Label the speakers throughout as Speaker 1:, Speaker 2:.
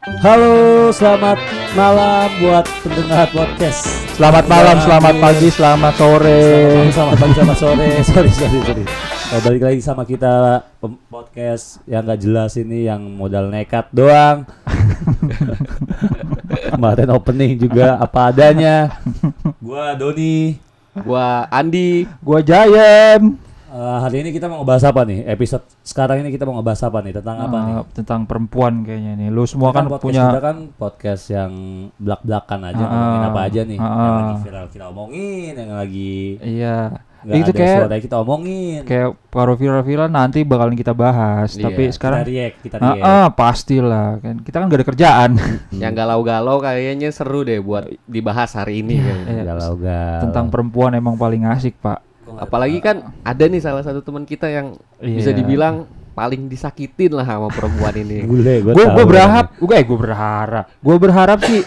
Speaker 1: Halo, selamat malam buat pendengar podcast.
Speaker 2: Selamat malam, selamat pagi, selamat sore.
Speaker 1: Selamat pagi, selamat sore. Sorry. Balik lagi sama kita podcast yang gak jelas ini, yang modal nekat doang. Kemarin opening juga apa adanya. Gua Doni.
Speaker 3: Gua Andi.
Speaker 2: Gua Jayan.
Speaker 1: Hari ini kita mau ngebahas apa nih? Episode sekarang ini kita mau ngebahas apa nih? Tentang apa nih?
Speaker 2: Tentang perempuan kayaknya nih. Lu semua kan
Speaker 1: podcast
Speaker 2: punya.
Speaker 1: kita kan podcast yang belak-belakan aja, ngomongin apa aja nih. Yang lagi viral kita omongin, yang lagi
Speaker 2: Iya.
Speaker 1: nggak
Speaker 2: Itu
Speaker 1: ada
Speaker 2: kayak
Speaker 1: suara kita omongin.
Speaker 2: kayak kalau viral-viral nanti bakalan kita bahas.
Speaker 3: Iya,
Speaker 2: Tapi sekarang
Speaker 1: kita react.
Speaker 2: pastilah kan. Kita kan gak ada kerjaan.
Speaker 3: Yang galau-galau kayaknya seru deh buat dibahas hari ini kan.
Speaker 1: Galau-galau.
Speaker 2: Tentang perempuan emang paling asik, Pak.
Speaker 3: Apalagi kan ada nih salah satu teman kita yang bisa
Speaker 2: Iya.
Speaker 3: dibilang paling disakitin lah sama perempuan ini.
Speaker 2: Gue berharap sih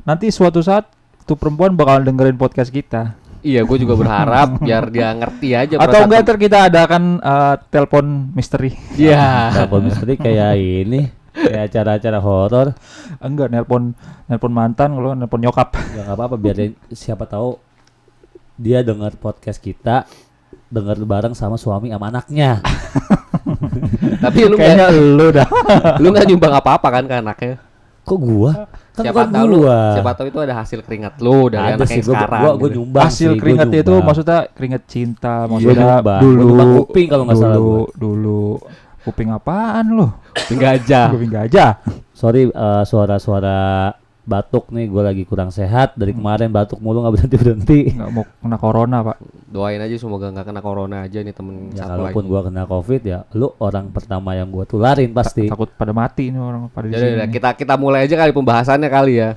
Speaker 2: nanti suatu saat tuh perempuan bakalan dengerin podcast kita.
Speaker 3: Iya, gue juga berharap biar dia ngerti aja.
Speaker 2: Atau enggak ntar kita adakan telepon misteri.
Speaker 3: Iya.
Speaker 1: Telepon misteri kayak ini, kayak acara-acara horor.
Speaker 2: Enggak, nelpon mantan, kalau nelpon nyokap.
Speaker 1: Ya nggak apa-apa, biar siapa tahu dia dengar podcast kita, dengar bareng sama suami sama anaknya.
Speaker 3: Tapi lu
Speaker 2: Kayaknya lu dah.
Speaker 3: lu nggak nyumbang apa-apa kan ke anaknya.
Speaker 1: Kok gua? Kan
Speaker 3: Siapa
Speaker 1: bukan
Speaker 3: tahu lu,
Speaker 1: gua.
Speaker 3: siapa tahu itu ada hasil keringat lu dari
Speaker 1: Ada
Speaker 3: anak
Speaker 1: sih,
Speaker 3: yang sekarang.
Speaker 1: gua
Speaker 3: gitu.
Speaker 1: nyumbang
Speaker 2: Hasil
Speaker 1: sih, gua
Speaker 2: keringat itu
Speaker 1: nyumbang.
Speaker 2: maksudnya keringat cinta,
Speaker 1: Iya,
Speaker 2: maksudnya
Speaker 1: nyumbang.
Speaker 2: dulu.
Speaker 1: Gua nyumbang kuping kalau nggak salah gua.
Speaker 2: Dulu. Kuping apaan lu?
Speaker 3: Gajah.
Speaker 2: Kuping gajah.
Speaker 1: Sorry, suara-suara batuk nih, gue lagi kurang sehat dari kemarin, batuk mulu nggak berhenti.
Speaker 2: Nggak mau kena corona, Pak.
Speaker 3: Doain aja semoga nggak kena corona aja nih temen
Speaker 1: Ya
Speaker 3: satu
Speaker 1: kalaupun
Speaker 3: lagi.
Speaker 1: gue kena covid ya, lu orang pertama yang gue tularin pasti.
Speaker 2: Takut pada mati ini orang pada di
Speaker 3: Jadi
Speaker 2: sini.
Speaker 3: kita mulai aja kali pembahasannya kali ya.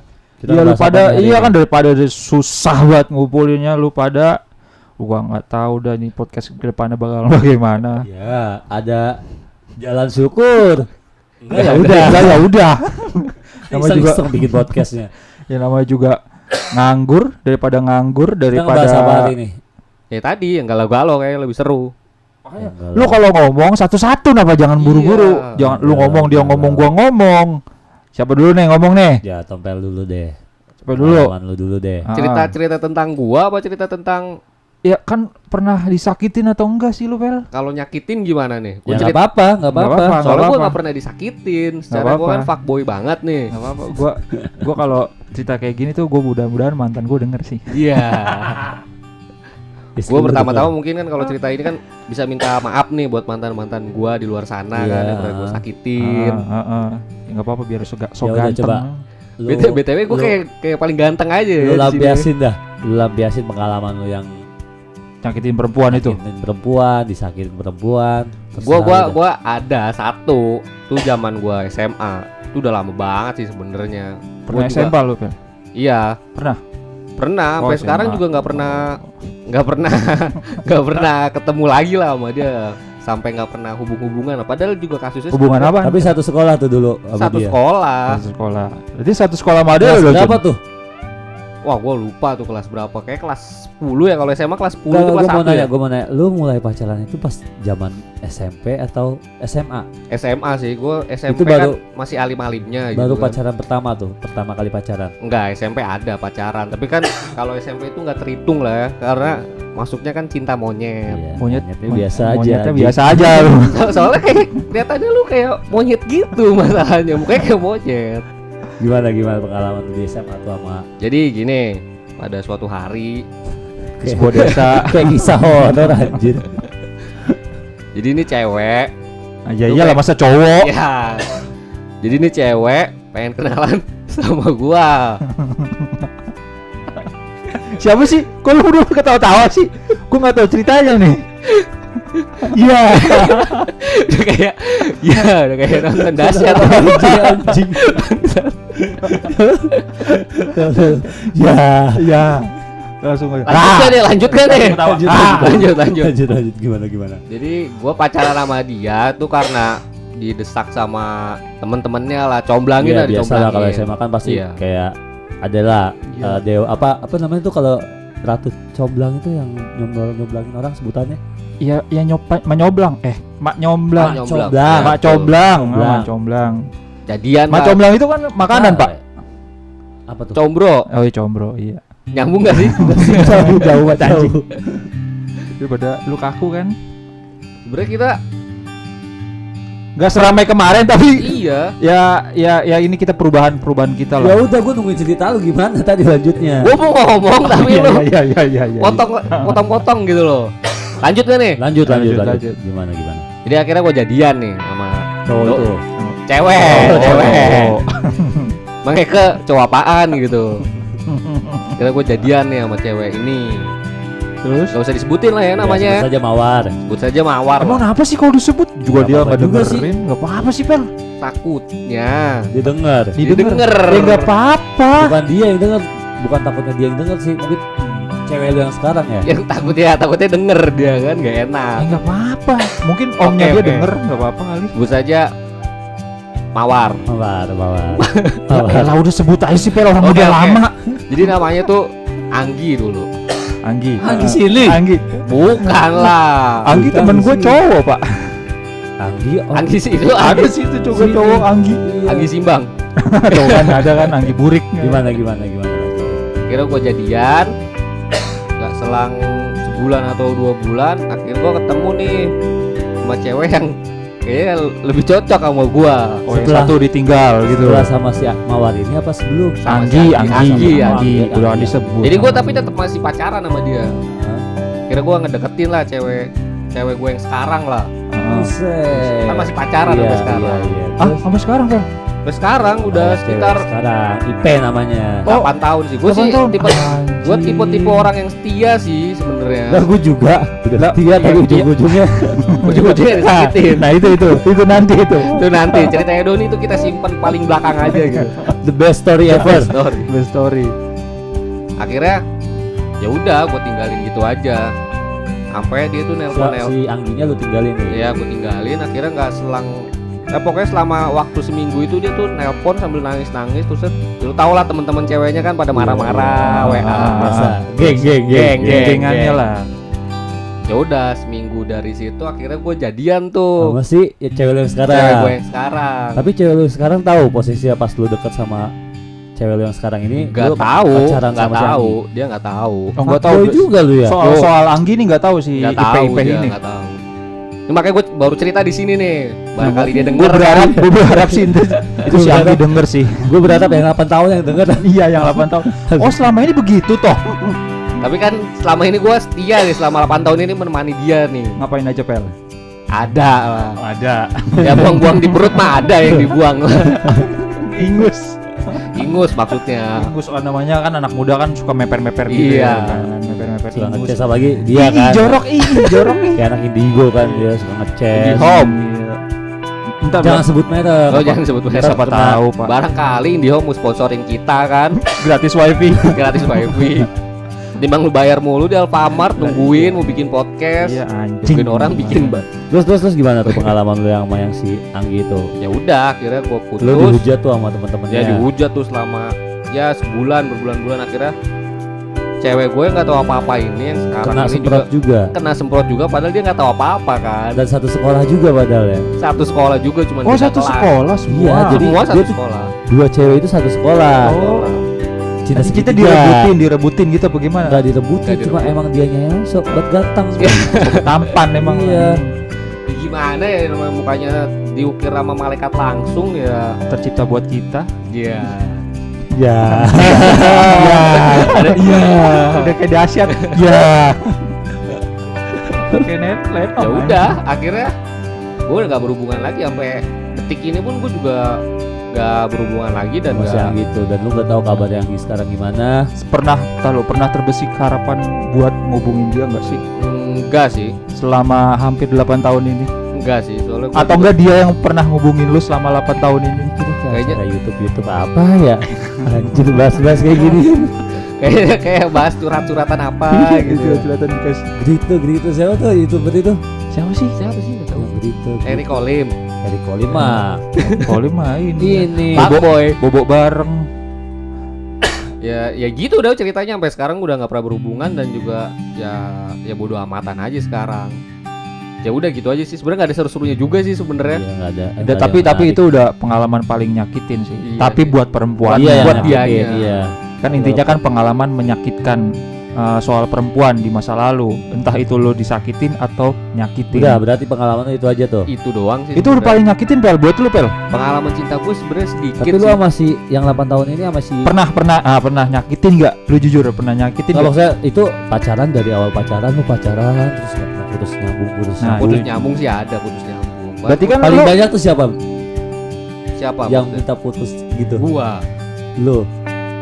Speaker 1: Kita
Speaker 2: Iya lu
Speaker 1: bahas apa
Speaker 2: pada,
Speaker 1: nih hari
Speaker 2: iya
Speaker 1: ini?
Speaker 2: kan daripada susah banget ngumpulinnya lu pada. Gua nggak tahu dah nih podcast ke depannya bakal bagaimana.
Speaker 1: Ya ada jalan syukur. Enggak
Speaker 2: Ya udah, ya udah. Namanya juga
Speaker 1: Iseng-iseng bikin podcastnya.
Speaker 2: ya namanya juga nganggur daripada
Speaker 1: Kita
Speaker 2: daripada
Speaker 1: ngebahas apa hari ini?
Speaker 3: Ya tadi yang galau-galau kayak lebih seru.
Speaker 2: lu kalau ngomong satu-satu kenapa jangan buru-buru.
Speaker 3: Iya.
Speaker 2: Jangan lu ngomong dia ngomong gua ngomong. Siapa dulu nih ngomong nih?
Speaker 1: Ya tompel dulu deh.
Speaker 2: Siapa dulu?
Speaker 1: Pengalaman lu dulu deh.
Speaker 2: Ah.
Speaker 3: Cerita-cerita tentang gua apa cerita tentang
Speaker 2: Ya kan pernah disakitin atau enggak sih lu, Pel?
Speaker 3: kalau nyakitin gimana nih?
Speaker 1: Ya
Speaker 3: Gua
Speaker 1: nggak
Speaker 3: cerita
Speaker 1: apa-apa, nggak
Speaker 2: Nggak
Speaker 1: apa-apa.
Speaker 2: apa-apa.
Speaker 3: soalnya gua nggak pernah disakitin. Secara gua kan
Speaker 2: apa-apa.
Speaker 3: fuckboy banget nih.
Speaker 2: Enggak apa-apa. Gua kalau cerita kayak gini tuh gua mudah-mudahan mantan gua denger sih.
Speaker 3: Iya.
Speaker 1: Istri
Speaker 3: Gua
Speaker 1: lu
Speaker 3: pertama-tama
Speaker 1: denger.
Speaker 3: mungkin kan kalau cerita ini kan bisa minta maaf nih buat mantan-mantan gua di luar sana
Speaker 1: Iya.
Speaker 3: kan yang pernah gua sakitin.
Speaker 2: Ya enggak apa-apa biar so
Speaker 1: Ya udah,
Speaker 2: ganteng.
Speaker 1: coba. Lu-
Speaker 3: BTW gua
Speaker 1: lu-
Speaker 3: kayak paling ganteng aja
Speaker 1: lu
Speaker 3: ya di sini.
Speaker 1: lampiasin dah. Lu lampiasin pengalaman lu yang
Speaker 2: Nyakitin perempuan itu.
Speaker 1: sakitin perempuan, disakitin perempuan.
Speaker 3: Gua ada satu tuh zaman gua SMA. Itu udah lama banget sih sebenarnya.
Speaker 2: Pernah
Speaker 3: Gua juga-
Speaker 2: SMP lu, Pel?
Speaker 3: Iya,
Speaker 2: Pernah.
Speaker 3: pernah.
Speaker 2: Oh,
Speaker 3: Sampai sekarang
Speaker 2: SMA.
Speaker 3: juga nggak pernah nggak pernah ketemu lagi lah sama dia. Sampai nggak pernah hubungan. Padahal juga kasusnya
Speaker 2: Hubungan
Speaker 3: sebenarnya
Speaker 2: apa?
Speaker 1: Tapi satu sekolah tuh dulu sama
Speaker 3: satu
Speaker 1: dia.
Speaker 3: sekolah.
Speaker 2: Satu sekolah. Berarti satu sekolah sama dia
Speaker 1: Kelas
Speaker 2: lu.
Speaker 1: berapa tuh?
Speaker 3: Wah, gua lupa tuh kelas berapa. Kayak kelas 10 ya, kalau SMA kelas 10
Speaker 1: Enggak,
Speaker 3: itu
Speaker 1: gue
Speaker 3: kelas
Speaker 1: mau
Speaker 3: 1
Speaker 1: nanya,
Speaker 3: ya.
Speaker 1: gue mau nanya, lu mulai pacaran itu pas zaman SMP atau SMA?
Speaker 3: SMA sih, gua SMP
Speaker 1: Itu baru-
Speaker 3: kan masih alim-alimnya
Speaker 1: Baru
Speaker 3: gitu kan.
Speaker 1: pacaran pertama kali pacaran.
Speaker 3: Enggak, SMP ada pacaran. Tapi kan kalau SMP itu nggak terhitung lah ya, karena masuknya kan cinta monyet.
Speaker 1: Iya,
Speaker 2: Monyetnya
Speaker 1: biasa aja.
Speaker 2: Monyetnya
Speaker 1: anjing.
Speaker 2: biasa aja lu.
Speaker 3: Soalnya kayak kelihatannya lu kayak monyet gitu masalahnya, mukanya kayak monyet.
Speaker 1: Gimana pengalaman lu di SMA tuh sama
Speaker 3: Jadi gini, pada suatu hari,
Speaker 2: Di sebuah desa.
Speaker 1: kayak kisah horor anjir.
Speaker 3: jadi ini cewek,
Speaker 2: Aja iyalah masa cowok.
Speaker 3: ya. Jadi ini cewek pengen kenalan sama gua.
Speaker 2: Siapa sih? Kok lu udah ketawa-tawa sih? Gua enggak tahu ceritanya nih. Iya.
Speaker 3: udah kayak nonton dahsyat.
Speaker 1: Anjing. Ya.
Speaker 2: Iya. Langsung aja.
Speaker 3: Lanjutkan deh. Lanjut.
Speaker 1: Lanjut gimana?
Speaker 3: Jadi gue pacaran sama dia tuh karena didesak sama temen-temennya lah, comblangin
Speaker 1: Iya,
Speaker 3: lah,
Speaker 1: biasa lah kalau
Speaker 3: dicomblangin.
Speaker 1: SMA kan pasti
Speaker 3: Iya.
Speaker 1: kayak adalah
Speaker 2: Iya.
Speaker 1: dewa apa namanya tuh kalau ratu comblang itu yang nyomblangin orang sebutannya.
Speaker 2: Iya, ya nyoblang. Mak nyomblang.
Speaker 3: Mak nyomblang.
Speaker 1: Comblang.
Speaker 2: Mak comblang.
Speaker 1: Comblang.
Speaker 2: Mak comblang.
Speaker 3: jadian
Speaker 2: Ma
Speaker 3: lah.
Speaker 2: comblang itu kan makanan, Pak.
Speaker 1: Apa tuh?
Speaker 3: Combro.
Speaker 2: Oh iya combro, iya.
Speaker 3: Nyambung gak sih?
Speaker 2: Jauh banget anjing. Daripada lu kaku kan.
Speaker 3: Sebenarnya kita
Speaker 2: Gak seramai kemarin tapi
Speaker 3: iya.
Speaker 2: ya ini kita perubahan kita
Speaker 1: Ya
Speaker 2: lah.
Speaker 1: udah gue nungguin cerita lu gimana tadi lanjutnya.
Speaker 3: Gua mau ngomong tapi lu
Speaker 2: Iya.
Speaker 3: potong-potong gitu loh. Lanjut gak nih?
Speaker 1: Lanjut.
Speaker 2: Lanjut.
Speaker 1: Gimana?
Speaker 3: Jadi akhirnya gua jadian nih sama
Speaker 1: Cowok
Speaker 3: Lo-
Speaker 1: itu.
Speaker 3: cewek.
Speaker 2: Oh.
Speaker 3: Makanya ke cowok apaan gitu. Akhirnya gua jadian nih sama cewek ini.
Speaker 2: Terus
Speaker 3: Gak usah disebutin lah ya namanya.
Speaker 1: Sebut saja Mawar.
Speaker 3: Sebut saja Mawar.
Speaker 2: emang apa sih kalau disebut juga
Speaker 1: Nggak
Speaker 2: dia
Speaker 1: apa-apa
Speaker 2: nggak
Speaker 1: juga sih.
Speaker 2: dengerin, nggak apa-apa sih Pel.
Speaker 3: Takutnya
Speaker 1: Didengar.
Speaker 3: Didengar.
Speaker 2: Ya nggak apa-apa.
Speaker 1: Bukan dia yang denger, bukan takutnya dia yang denger sih, mungkin cewek lu yang sekarang ya.
Speaker 3: yang takutnya denger dia kan gak enak.
Speaker 2: Ya nggak apa-apa. Mungkin omnya
Speaker 3: Oke,
Speaker 2: dia
Speaker 3: oke.
Speaker 2: denger nggak apa-apa kali.
Speaker 3: Sebut saja Mawar.
Speaker 1: Mawar.
Speaker 2: Ya lah udah sebut aja sih Pel, orang
Speaker 3: Oke,
Speaker 2: udah
Speaker 3: oke.
Speaker 2: lama.
Speaker 3: Jadi namanya tuh Anggi dulu.
Speaker 2: Anggi.
Speaker 1: Anggi Sili.
Speaker 2: Anggi.
Speaker 3: Bukan lah.
Speaker 2: Anggi
Speaker 1: Bukan
Speaker 2: temen gue
Speaker 1: sih.
Speaker 2: cowok Pak.
Speaker 1: Anggi. Oh.
Speaker 3: Anggi sih itu
Speaker 2: Ada
Speaker 3: Anggi.
Speaker 2: sih itu juga
Speaker 1: Sini.
Speaker 2: cowok Anggi.
Speaker 1: Iya.
Speaker 3: Anggi Simbang.
Speaker 2: Tuh kan ada kan Anggi Burik.
Speaker 1: Gimana?
Speaker 3: Kira gue jadian nggak selang sebulan atau 2 bulan, akhirnya gue ketemu nih sama cewek yang kayaknya lebih cocok sama gue.
Speaker 2: Oh, yang
Speaker 1: Setelah-
Speaker 2: satu ditinggal gitu.
Speaker 1: Setelah sama si Mawar ini apa sebelum?
Speaker 3: Sama
Speaker 2: Anggi,
Speaker 3: si
Speaker 2: Anggi,
Speaker 3: Anggi.
Speaker 2: udah disebut.
Speaker 3: Jadi gue tapi tetap masih pacaran sama dia.
Speaker 1: Hah?
Speaker 3: Kira gue ngedeketin lah cewek gue yang sekarang lah.
Speaker 1: Buset.
Speaker 3: Kan masih pacaran
Speaker 1: Iya,
Speaker 3: sampai sekarang.
Speaker 1: Iya.
Speaker 2: Ah, sampai sekarang Pel.
Speaker 3: Sampai sekarang udah
Speaker 1: Oh,
Speaker 3: sekitar
Speaker 1: cewek sekarang IP namanya.
Speaker 3: 8 tahun sih. Gue sih
Speaker 2: 8 tahun.
Speaker 3: tipe gue tipe orang yang setia sih sebenarnya.
Speaker 1: Lah gue juga udah setia tapi
Speaker 2: iya.
Speaker 1: ujung-ujungnya
Speaker 3: Ujung-ujungnya disakitin.
Speaker 2: Nah itu nanti itu.
Speaker 3: Itu nanti ceritanya Doni itu kita simpen paling belakang aja gitu.
Speaker 1: the best story ever.
Speaker 3: Story.
Speaker 2: Best story.
Speaker 3: Akhirnya ya udah gue tinggalin gitu aja. Sampai dia tuh nelpon
Speaker 1: Si Angginya lu tinggalin nih.
Speaker 3: ya gue tinggalin. Akhirnya nggak selang pokoknya selama waktu seminggu itu dia tuh nelpon sambil nangis lu tau lah teman-teman ceweknya kan pada marah-marah WA.
Speaker 1: Biasa.
Speaker 3: Geng.
Speaker 2: Gengannya lah.
Speaker 3: Ya udah seminggu dari situ akhirnya gue jadian tuh
Speaker 1: Sama si ya, cewek lu yang sekarang.
Speaker 3: cewek gue yang sekarang.
Speaker 1: Tapi cewek lu sekarang tahu posisinya pas lu deket sama cewek lu yang sekarang ini.
Speaker 3: Nggak
Speaker 1: lu
Speaker 3: tahu,
Speaker 1: pacaran
Speaker 3: nggak
Speaker 1: sama si
Speaker 3: tahu,
Speaker 1: Anggi.
Speaker 3: dia nggak tahu,
Speaker 2: Oh, nggak tahu
Speaker 1: Fuckboy juga lu ya.
Speaker 2: soal Anggi nih nggak tahu sih
Speaker 3: nggak tahu
Speaker 2: IP
Speaker 3: dia
Speaker 2: ini.
Speaker 3: nggak tahu. Ini makanya gue baru cerita di sini nih, barangkali dia
Speaker 2: Gue
Speaker 3: denger
Speaker 2: berharap,
Speaker 3: kan.
Speaker 2: gue berharap sih itu si Anggi denger sih.
Speaker 1: Gue berharap yang 8 tahun yang denger.
Speaker 2: Iya yang 8 tahun. Oh selama ini begitu toh.
Speaker 3: Tapi kan selama ini gue setia nih, selama 8 tahun ini menemani dia nih.
Speaker 2: Ngapain aja Pel?
Speaker 3: Ada lah.
Speaker 2: Ada.
Speaker 3: Ya buang-buang di perut mah ada yang dibuang.
Speaker 2: Ingus.
Speaker 3: Ingus maksudnya.
Speaker 2: Ingus namanya kan anak muda kan suka meper-meper gitu
Speaker 3: Iya.
Speaker 2: ya kan. Meper-meper
Speaker 1: Suka
Speaker 2: ingus.
Speaker 1: ngechat apalagi dia
Speaker 2: Ih,
Speaker 1: kan.
Speaker 2: jorok
Speaker 1: Kayak anak indigo kan dia suka ngechat.
Speaker 3: IndiHome.
Speaker 2: Entar
Speaker 1: Jangan sebut merek.
Speaker 3: Oh jangan sebut merek.
Speaker 2: siapa tahu Pak.
Speaker 3: Barangkali IndiHome mau sponsorin kita kan.
Speaker 2: Gratis wifi.
Speaker 3: Gratis wifi. Timbang lu bayar mulu di Alfamart nungguin mau bikin podcast.
Speaker 2: Iya anjing.
Speaker 3: Nungguin orang bikin
Speaker 1: Terus gimana tuh pengalaman lu yang sama yang si Anggi itu?
Speaker 3: ya udah akhirnya gue putus.
Speaker 1: Lu dihujat tuh sama teman-temannya.
Speaker 3: Ya dihujat tuh selama ya sebulan berbulan-bulan akhirnya cewek gue nggak tahu apa-apa ini yang sekarang
Speaker 1: Kena
Speaker 3: ini
Speaker 1: semprot juga.
Speaker 3: kena semprot juga padahal dia nggak tahu apa-apa kan.
Speaker 1: Dan satu sekolah juga padahal ya.
Speaker 3: Satu sekolah juga cuma
Speaker 2: Oh satu sekolah semua.
Speaker 1: Iya, jadi
Speaker 3: semua satu
Speaker 1: dia tuh-
Speaker 3: sekolah.
Speaker 1: Dua cewek itu satu sekolah.
Speaker 2: Oh.
Speaker 1: Cinta
Speaker 2: Nanti kita
Speaker 1: segitiga.
Speaker 2: direbutin gitu bagaimana?
Speaker 1: Nggak direbutin,
Speaker 3: Nggak
Speaker 1: cuma
Speaker 3: direbutin.
Speaker 1: emang dianya yang sok buat ganteng.
Speaker 2: Tampan emang.
Speaker 1: Iya.
Speaker 3: Ya gimana ya namanya mukanya diukir sama malaikat langsung ya.
Speaker 2: Tercipta buat kita.
Speaker 3: Iya.
Speaker 1: Ya.
Speaker 2: Iya. Udah kayak dahsyat. Iya. Oke net.
Speaker 3: Ya udah akhirnya gue udah nggak berhubungan lagi sampai detik ini pun gue juga nggak berhubungan lagi dan
Speaker 1: Masih
Speaker 3: nggak
Speaker 1: yang gitu dan lu nggak tahu kabar yang sekarang gimana.
Speaker 2: Pernah terbesit harapan buat ngubungin dia nggak sih?
Speaker 3: enggak sih.
Speaker 2: Selama hampir 8 tahun ini.
Speaker 3: Enggak sih soalnya gua
Speaker 2: Atau
Speaker 3: juga-
Speaker 2: enggak dia yang pernah ngubungin lu selama 8 tahun ini?
Speaker 3: Kayaknya-
Speaker 1: Kayak YouTube apa ya? Anjir bahas-bahas kayak gini.
Speaker 3: kayak bahas curhat-curhatan apa gitu.
Speaker 2: Kelihatan dikasih.
Speaker 1: Grito siapa tuh YouTuber itu?
Speaker 2: Siapa sih?
Speaker 3: Siapa sih? Nggak tahu.
Speaker 1: Yang Grito.
Speaker 3: Eric Olim.
Speaker 1: Eric Olim mah.
Speaker 2: Boleh main.
Speaker 1: Ini.
Speaker 3: Fuckboy.
Speaker 2: Bobok bareng.
Speaker 3: Ya gitu udah ceritanya sampai sekarang udah nggak pernah berhubungan dan juga ya bodo amatan aja sekarang. ya udah gitu aja sih. Sebenarnya nggak ada seru-serunya juga sih sebenarnya.
Speaker 1: Iya, nggak ada.
Speaker 2: Udah,
Speaker 1: nggak ada
Speaker 2: tapi
Speaker 1: yang menarik.
Speaker 2: itu udah pengalaman paling nyakitin sih.
Speaker 3: Iya,
Speaker 2: Tapi
Speaker 3: iya.
Speaker 2: buat perempuan,
Speaker 1: Iya, yang
Speaker 3: buat
Speaker 1: nyakitin,
Speaker 3: dianya.
Speaker 1: iya.
Speaker 2: kan intinya kan pengalaman menyakitkan soal perempuan di masa lalu. Entah itu lo disakitin atau nyakitin.
Speaker 1: Udah, berarti pengalaman itu aja tuh.
Speaker 3: Itu doang sih.
Speaker 2: Itu udah
Speaker 3: sebenarnya.
Speaker 2: paling nyakitin Pel buat lu Pel.
Speaker 3: Pengalaman cinta gue sebenarnya sedikit
Speaker 1: Tapi lu
Speaker 3: sih.
Speaker 1: sama si yang 8 tahun ini sama si
Speaker 2: Pernah nyakitin nggak? Lu jujur pernah nyakitin
Speaker 1: Kalau
Speaker 2: nggak?
Speaker 1: saya itu pacaran dari awal pacaran lu pacaran terus nggak pernah putus nyambung
Speaker 2: Nah,
Speaker 3: Putus nyambung sih ada, putus nyambung.
Speaker 2: Berarti kan
Speaker 1: Paling
Speaker 2: lu
Speaker 1: banyak tuh siapa
Speaker 3: siapa
Speaker 1: yang
Speaker 3: maksudnya?
Speaker 1: minta putus gitu?
Speaker 3: Gua
Speaker 1: Lu.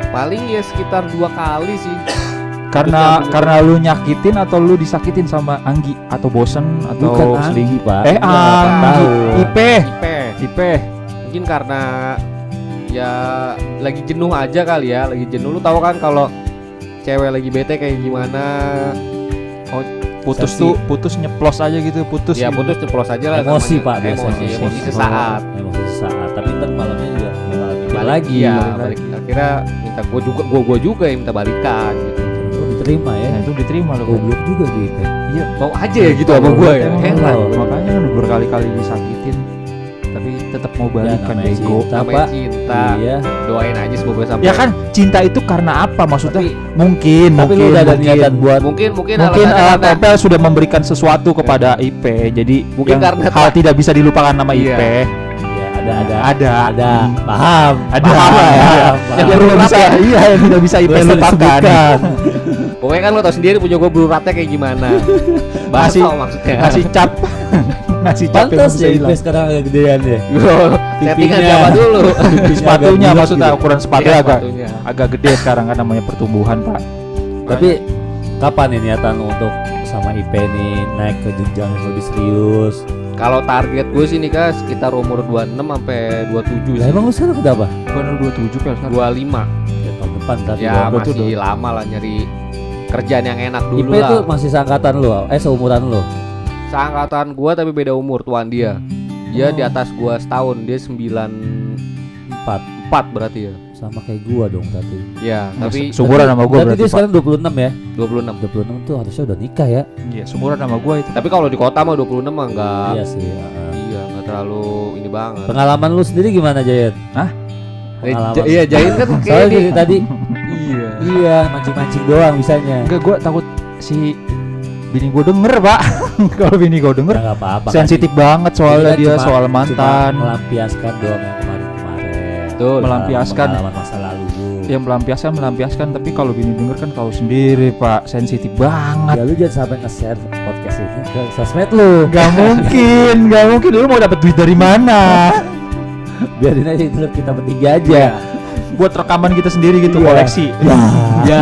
Speaker 3: paling ya sekitar 2 kali sih.
Speaker 2: karena lu nyakitin atau lu disakitin sama Anggi atau bosen atau
Speaker 1: Bukan
Speaker 2: selingkuh?
Speaker 1: Anggi, Pak.
Speaker 2: Eh,
Speaker 1: Lu nggak
Speaker 2: Anggi.
Speaker 1: tahu.
Speaker 2: Ipe.
Speaker 3: Ipe mungkin karena ya lagi jenuh aja kali ya, lagi jenuh. Lu tahu kan kalau cewek lagi bete kayak gimana.
Speaker 2: Putus
Speaker 1: Sensi.
Speaker 2: tuh putus nyeplos aja gitu, putus.
Speaker 3: Ya
Speaker 2: gitu.
Speaker 3: putus ceplos aja lah
Speaker 1: Emosi,
Speaker 3: namanya.
Speaker 1: Pak, biasanya.
Speaker 3: Emosi sesaat.
Speaker 1: Emosi sesaat, tapi ntar malamnya juga bakal mikir
Speaker 3: Balik
Speaker 1: lagi.
Speaker 3: ya,
Speaker 2: balik
Speaker 3: balik. Akhirnya minta gua juga yang minta balikan gitu.
Speaker 1: Lu diterima ya.
Speaker 2: Nah, itu diterima loh.
Speaker 1: Goblok juga tuh itu.
Speaker 2: Iya.
Speaker 3: Mau aja ya gitu sama gua ya.
Speaker 2: Emang
Speaker 3: Heran.
Speaker 1: lo.
Speaker 2: Makanya kan udah berkali-kali disakitin tapi tetap mau balikan
Speaker 1: namanya
Speaker 2: bego.
Speaker 1: cinta,
Speaker 3: Namanya
Speaker 1: Pak.
Speaker 3: cinta.
Speaker 1: Iya.
Speaker 3: Doain aja semoga sampai.
Speaker 2: Ya kan cinta itu karena apa maksudnya?
Speaker 3: Tapi-
Speaker 2: mungkin
Speaker 1: Tapi lu udah ada niatan buat
Speaker 3: Mungkin
Speaker 2: mungkin
Speaker 3: alasannya karena
Speaker 2: Topel sudah memberikan sesuatu kepada IP, jadi
Speaker 3: Mungkin
Speaker 2: yang
Speaker 3: karena
Speaker 2: hal tidak bisa dilupakan nama
Speaker 3: Iya.
Speaker 2: IP.
Speaker 1: ya ada
Speaker 2: Ada.
Speaker 1: paham
Speaker 2: Ada.
Speaker 1: paham lah ya.
Speaker 3: Yang
Speaker 2: Yang
Speaker 3: berat
Speaker 2: tidak bisa,
Speaker 3: ya.
Speaker 2: iya yang tidak bisa IP
Speaker 1: Nggak usah
Speaker 2: lupakan.
Speaker 1: disebutkan.
Speaker 3: pokoknya kan lo tau sendiri punya gua beruratnya kayak gimana.
Speaker 2: Masih-
Speaker 3: Baso maksudnya.
Speaker 2: Ngasih cap, ngasih cap yang
Speaker 1: Pantas
Speaker 2: bisa
Speaker 1: ya
Speaker 2: hilang.
Speaker 1: IP sekarang agak gedean ya.
Speaker 3: Settingan
Speaker 1: Pipinya.
Speaker 3: siapa dulu?
Speaker 2: Sepatunya
Speaker 1: agak
Speaker 2: maksudnya
Speaker 1: bulat
Speaker 2: ukuran sepatu
Speaker 3: Iya,
Speaker 2: agak
Speaker 3: sepatunya.
Speaker 2: agak gede sekarang kan namanya pertumbuhan Pak.
Speaker 1: Tapi kapan nih niatan lu untuk sama IP nih naik ke jenjang yang lebih serius?
Speaker 3: Kalau target gue sih nih Kak sekitar umur 26 sampai 27
Speaker 1: Lah
Speaker 3: sih.
Speaker 1: emang lu sekarang udah apa?
Speaker 2: Bukan 27 Pel sekarang.
Speaker 3: 25.
Speaker 1: Ya tahun depan tapi
Speaker 3: Ya
Speaker 1: dong.
Speaker 2: berarti
Speaker 3: masih lama lah nyari kerjaan yang enak dulu
Speaker 1: IP
Speaker 3: lah.
Speaker 1: tuh masih seangkatan lu, seumuran lu.
Speaker 3: Seangkatan gua tapi beda umur tuan dia. Dia
Speaker 1: Oh.
Speaker 3: di atas gua setahun, dia 94 berarti ya.
Speaker 1: Sama kayak gua dong tadi.
Speaker 3: Ya, tapi
Speaker 2: Sumuran sama gua
Speaker 1: Berarti
Speaker 2: berarti
Speaker 1: dia
Speaker 2: Pak.
Speaker 1: sekarang 26 ya?
Speaker 3: 26.
Speaker 1: 26 tuh harusnya udah nikah ya?
Speaker 2: Iya, sumuran sama gua itu.
Speaker 3: Tapi kalau di kota mah 26 mah enggak.
Speaker 1: Iya sih.
Speaker 3: Iya, enggak terlalu ini banget.
Speaker 1: Pengalaman lu sendiri gimana Jayet?
Speaker 2: Hah?
Speaker 1: Pengalaman.
Speaker 3: Iya, Jain kan
Speaker 1: Soalnya
Speaker 3: kayak
Speaker 1: dari tadi
Speaker 3: Iya.
Speaker 1: iya mancing-mancing doang bisanya.
Speaker 2: Enggak, gua takut si bini gua denger Pak. Kalau bini gua denger
Speaker 1: Ya nggak apa-apa.
Speaker 2: sensitif banget
Speaker 1: Ini
Speaker 2: soalnya
Speaker 1: kan
Speaker 2: dia
Speaker 1: cuma-
Speaker 2: soal
Speaker 1: cuma
Speaker 2: mantan.
Speaker 1: melampiaskan doang yang kemarin-kemarin.
Speaker 3: Betul.
Speaker 2: Melampiaskan.
Speaker 1: Pengalaman masa lalu lu.
Speaker 2: Yang melampiaskan tapi kalau bini denger kan tahu sendiri Pak, sensitif banget.
Speaker 1: Ya lu jangan sampai nge-share podcast ini ke sosmed lu.
Speaker 2: Gak mungkin lu mau dapat duit dari mana?
Speaker 1: Biarin aja itu kita bertiga aja.
Speaker 2: Buat rekaman kita sendiri gitu,
Speaker 1: Iya.
Speaker 2: koleksi.
Speaker 1: Ya.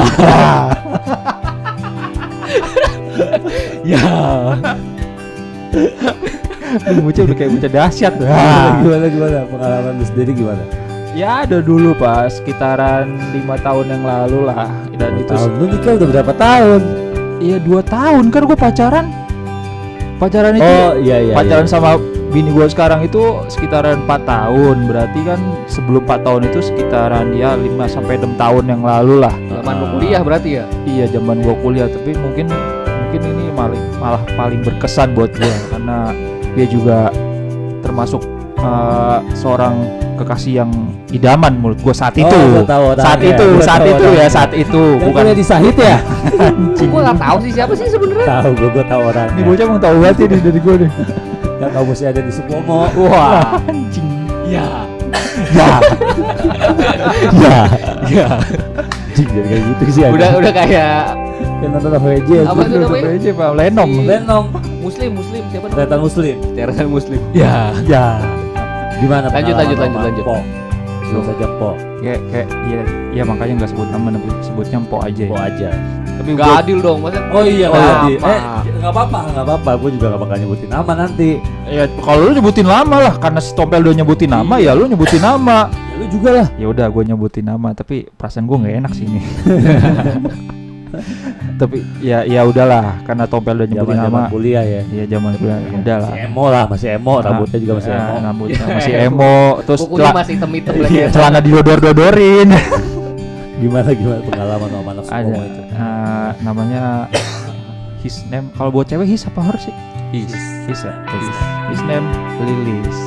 Speaker 2: Ya. Lu bocah udah kayak bocah dahsyat.
Speaker 1: Gimana pengalaman lu sendiri gimana?
Speaker 2: Ya ada dulu Pak, sekitaran 5 tahun yang lalu lah. Dan itu
Speaker 1: Tahun lu nikah udah berapa tahun?
Speaker 2: iya 2 tahun kan gua pacaran. Pacaran itu
Speaker 1: Oh iya.
Speaker 2: pacaran sama bini gua sekarang itu sekitaran 4 tahun. Berarti kan sebelum 4 tahun itu sekitaran ya 5 sampai 6 tahun yang lalu lah.
Speaker 3: Zaman lu kuliah berarti ya?
Speaker 2: Iya, zaman gua kuliah, tapi mungkin ini malah paling berkesan buat gua karena dia juga termasuk seorang kekasih yang idaman menurut gua saat itu.
Speaker 1: gua tahu orangnya.
Speaker 2: Saat itu,
Speaker 1: Gua
Speaker 2: saat
Speaker 1: tahu
Speaker 2: itu ya,
Speaker 1: orangnya.
Speaker 2: saat itu.
Speaker 1: Yang
Speaker 2: Bukan
Speaker 1: kuliah di Sahid ya?
Speaker 3: Gua enggak tahu sih siapa sih sebenarnya.
Speaker 1: Tahu gua tahu orang.
Speaker 2: ini bocah mau tahu banget ini dari gua nih.
Speaker 1: Yang kampusnya ada di Supomo.
Speaker 2: Wah, anjing.
Speaker 3: Ya.
Speaker 1: Ya. Ya. Jing jadi kayak gitu sih.
Speaker 3: Udah kayak
Speaker 1: yang nonton VJ.
Speaker 3: Apa tuh namanya?
Speaker 2: aja Pak, Lenong.
Speaker 3: Si-
Speaker 1: Lenong.
Speaker 3: Muslim siapa namanya?
Speaker 1: Kelihatan muslim.
Speaker 3: Teresan Muslim.
Speaker 1: Ya. Gimana?
Speaker 3: Lanjut,
Speaker 1: pengalaman
Speaker 3: lanjut.
Speaker 1: sama Po? Sebut saja Po.
Speaker 2: Kayak iya makanya nggak sebut nama, sebutnya Empok aja.
Speaker 1: Po aja.
Speaker 2: Tapi
Speaker 3: Enggak adil dong, masa?
Speaker 1: Oh iya
Speaker 3: Oh,
Speaker 1: nggak
Speaker 3: apa?
Speaker 1: adil. Nggak apa-apa. Gue juga nggak bakal nyebutin nama nanti.
Speaker 2: ya kalau lu nyebutin nama lah karena si Tompel udah nyebutin nama ya lu nyebutin nama.
Speaker 1: Ya lu juga lah.
Speaker 2: Ya udah gue nyebutin nama tapi perasaan gue nggak enak sih ini. Tapi ya udahlah karena Tompel udah nyebutin
Speaker 1: Zaman
Speaker 2: nama.
Speaker 1: kuliah ya.
Speaker 2: Iya zaman kuliah ya udahlah.
Speaker 1: Masih emo lah, masih emo. Rambutnya juga masih emo.
Speaker 2: Rambutnya masih emo. Terus
Speaker 3: Kukunya masih hitam-hitam lagi.
Speaker 2: iya, celana didodor-dodorin.
Speaker 1: Gimana pengalaman sama anak
Speaker 2: Ada
Speaker 1: Supomo itu?
Speaker 2: namanya his name. Kalau buat cewek his apa harus sih?
Speaker 3: His.
Speaker 2: His name Lilis.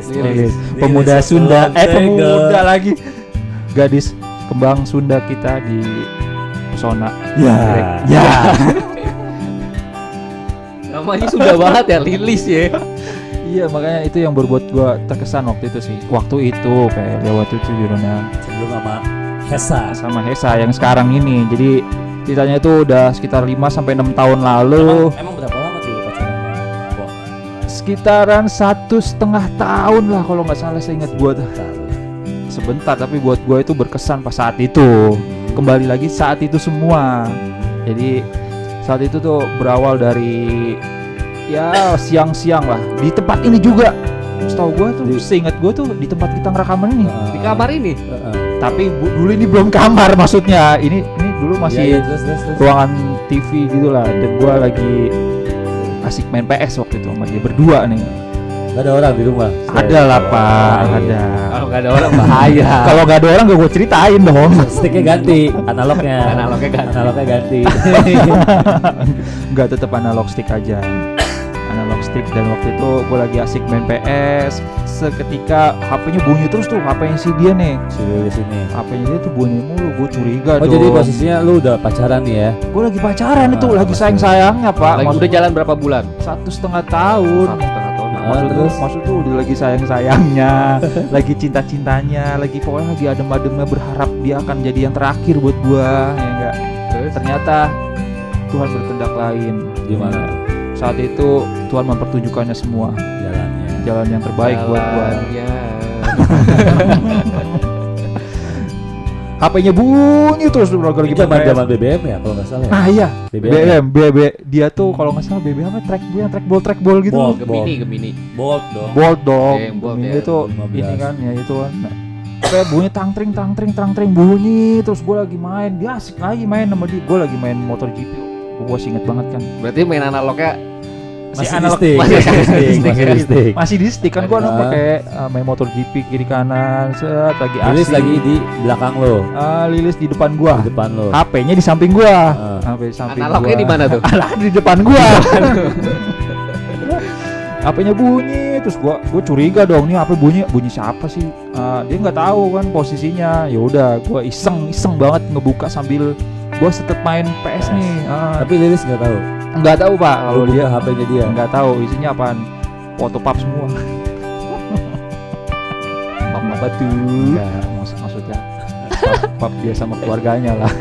Speaker 1: Lilis.
Speaker 2: Pemuda
Speaker 1: Lilis
Speaker 2: Sunda,
Speaker 1: Kepulauan Segel.
Speaker 2: pemuda lagi. Gadis kembang Sunda kita di pesona.
Speaker 1: Ya.
Speaker 3: Namanya sudah banget ya, Lilis ya.
Speaker 2: Iya, makanya itu yang berbuat gua terkesan waktu itu sih. Waktu itu kayak lewat itu judulnya
Speaker 1: Sebelum sama Hesa.
Speaker 2: sama Hesa yang sekarang ini. Jadi ceritanya itu udah sekitar 5 sampai 6 tahun lalu.
Speaker 1: Emang berapa lama tuh pacarannya? Kok
Speaker 2: Sekitaran 1,5 tahun lah kalau nggak salah, saya ingat gua tuh. Sebentar, tapi buat gua itu berkesan pas saat itu. Kembali lagi saat itu semua. Jadi saat itu tuh berawal dari ya siang-siang lah di tempat ini juga. Setahu gua tuh, seingat gua tuh di tempat kita ngerekaman ini.
Speaker 3: Di kamar ini.
Speaker 2: Tapi dulu ini belum kamar maksudnya. Ini dulu masih
Speaker 1: terus.
Speaker 2: ruangan TV gitu lah. Dan gua lagi asik main PS waktu itu sama dia berdua nih.
Speaker 1: Gak ada orang di rumah.
Speaker 2: Ada lah Pak,
Speaker 1: iya.
Speaker 2: ada.
Speaker 3: Kalau nggak ada orang bahaya.
Speaker 2: Kalau nggak ada orang gak gue ceritain dong.
Speaker 1: Sticknya ganti, analognya
Speaker 3: Analognya ganti.
Speaker 2: Nggak, tetap analog stick aja. Analog stick. Dan waktu itu gue lagi asik main PS. Seketika HP-nya bunyi terus tuh, HP-nya si dia nih.
Speaker 1: Si Lilis ini.
Speaker 2: HP-nya dia tuh bunyi mulu, gue curiga
Speaker 1: Oh
Speaker 2: dong.
Speaker 1: jadi posisinya lu udah pacaran nih ya?
Speaker 2: Gue lagi pacaran itu, lagi
Speaker 1: pasti.
Speaker 2: sayang-sayangnya Pak.
Speaker 3: Lagi udah jalan berapa bulan?
Speaker 2: 1,5 tahun.
Speaker 3: 1,5 tahun.
Speaker 2: Maksud tuh udah lagi sayang-sayangnya, lagi cinta-cintanya, lagi pokoknya lagi adem-ademnya, berharap dia akan jadi yang terakhir buat gua, ya enggak. Ternyata Tuhan berkehendak lain.
Speaker 1: Gimana
Speaker 2: Saat itu Tuhan mempertunjukkannya semua
Speaker 1: jalannya?
Speaker 2: jalan yang terbaik buat gua.
Speaker 3: Jalannya.
Speaker 2: HP-nya bunyi terus lagi
Speaker 1: Zaman BBM ya kalau nggak salah ya?
Speaker 2: Ah iya,
Speaker 1: BBM.
Speaker 2: BB dia tuh kalau nggak salah BB apa trackball gitu.
Speaker 1: Bolt.
Speaker 3: Gemini.
Speaker 1: Bolt dong.
Speaker 2: Bolt dong.
Speaker 3: Bolt
Speaker 2: Ini
Speaker 3: ya,
Speaker 2: tuh
Speaker 1: 15.
Speaker 2: ini kan ya itu kan. Nah, kayak bunyi tang-tring bunyi terus gue lagi main, dia asik lagi main sama dia. Gue lagi main motor GP. Gue inget banget kan.
Speaker 3: Berarti main analognya
Speaker 1: Masih
Speaker 2: analog-
Speaker 1: di stick.
Speaker 3: masih
Speaker 1: Masih di stick.
Speaker 2: masih di stick kan, gue
Speaker 1: Ah.
Speaker 2: pakai main motor GP kiri kanan, set lagi asik.
Speaker 1: Lilis lagi di belakang lo,
Speaker 2: Lilis di depan gua.
Speaker 1: di depan lo.
Speaker 2: HP-nya di samping gua.
Speaker 1: Ah.
Speaker 2: HP di samping
Speaker 3: analognya
Speaker 2: gua.
Speaker 3: di mana tuh?
Speaker 2: Alah, di depan gua. HP-nya bunyi terus gua curiga dong, nih HP bunyi siapa sih? Dia nggak tahu kan posisinya. Ya udah, gua iseng banget ngebuka sambil gua setet main PS nih.
Speaker 1: Tapi Lilis nggak tahu.
Speaker 2: Nggak tahu Pak, kalau
Speaker 1: Kalau dia HP-nya dia.
Speaker 2: nggak tahu isinya apaan. Foto pap semua. Pap apa tuh? Enggak, maksudnya pap dia sama keluarganya lah.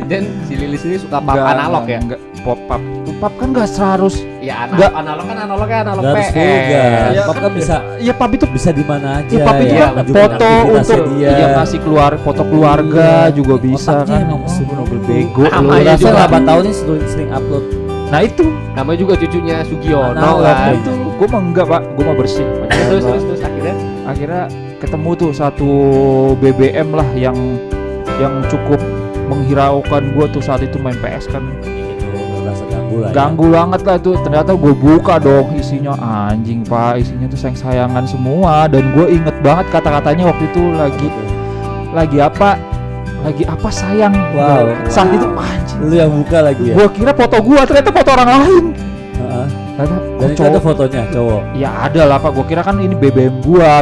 Speaker 3: Dan si Lilis ini suka pap analog ya?
Speaker 2: Enggak, pop-up. Tuh pap kan enggak seharus.
Speaker 3: Ya
Speaker 2: Nggak.
Speaker 3: analog kan analognya analog
Speaker 1: Nggak harus
Speaker 3: PS.
Speaker 1: vulgar.
Speaker 2: Ya,
Speaker 1: Pap kan bisa
Speaker 2: Iya, pap itu
Speaker 1: bisa di mana aja.
Speaker 2: pap itu
Speaker 1: ya,
Speaker 2: kan
Speaker 1: menunjukkan
Speaker 2: foto
Speaker 1: aktivitasnya
Speaker 2: untuk
Speaker 1: dia.
Speaker 2: iya ngasih keluar foto keluarga
Speaker 1: Iya.
Speaker 2: juga bisa
Speaker 1: Otaknya
Speaker 2: kan.
Speaker 1: emang
Speaker 2: Oh,
Speaker 1: sungguh
Speaker 2: bener bego
Speaker 3: Sama
Speaker 2: lu.
Speaker 3: aja
Speaker 1: Rasa
Speaker 3: juga.
Speaker 1: 8 tahun ini sering upload.
Speaker 2: Nah itu,
Speaker 3: Namanya juga cucunya Sugiono
Speaker 1: Analog
Speaker 3: kan.
Speaker 2: itu gua mah enggak Pak, gua mah bersih.
Speaker 3: Terus akhirnya
Speaker 2: Akhirnya ketemu tuh satu BBM lah yang cukup menghiraukan gua tuh saat itu main PS kan.
Speaker 1: Gitu, berasa ganggu lah.
Speaker 2: Ganggu banget lah itu. Ternyata gue buka dong, isinya anjing Pak, isinya tuh sayang-sayangan semua. Dan gue inget banget kata-katanya waktu itu lagi apa sayang.
Speaker 1: Wow.
Speaker 2: Saat itu anjing,
Speaker 1: Lu yang buka lagi ya.
Speaker 2: gue kira foto gue, ternyata foto orang lain.
Speaker 1: Heeh.
Speaker 2: Ternyata
Speaker 1: Dan itu ada fotonya cowok.
Speaker 2: ya ada lah Pak, gue kira kan ini BBM gua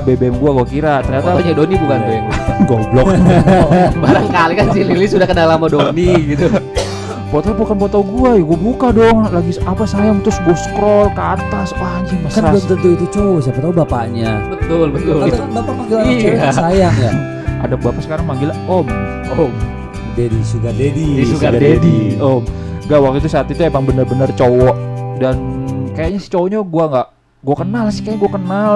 Speaker 2: gue kira. Ternyata
Speaker 3: fotonya Doni bukan tuh yang
Speaker 2: goblok.
Speaker 3: barangkali kan si Lilis sudah kenal sama Doni gitu.
Speaker 2: Fotonya bukan foto gua, ya gue buka dong. Lagi apa sayang, terus gue scroll ke atas. Wah anjing,
Speaker 1: Kan belum tentu itu cowok, siapa tahu bapaknya.
Speaker 3: Betul.
Speaker 1: Tapi kan bapak manggil anak
Speaker 3: Iya.
Speaker 1: cewek sayang ya.
Speaker 2: Ada bapak sekarang manggil Om.
Speaker 1: Daddy, sugar daddy.
Speaker 3: Sugar daddy.
Speaker 2: Om. Gak, waktu itu saat itu emang bener-bener cowok. Dan kayaknya si cowoknya gua kenal sih, kayaknya gua kenal,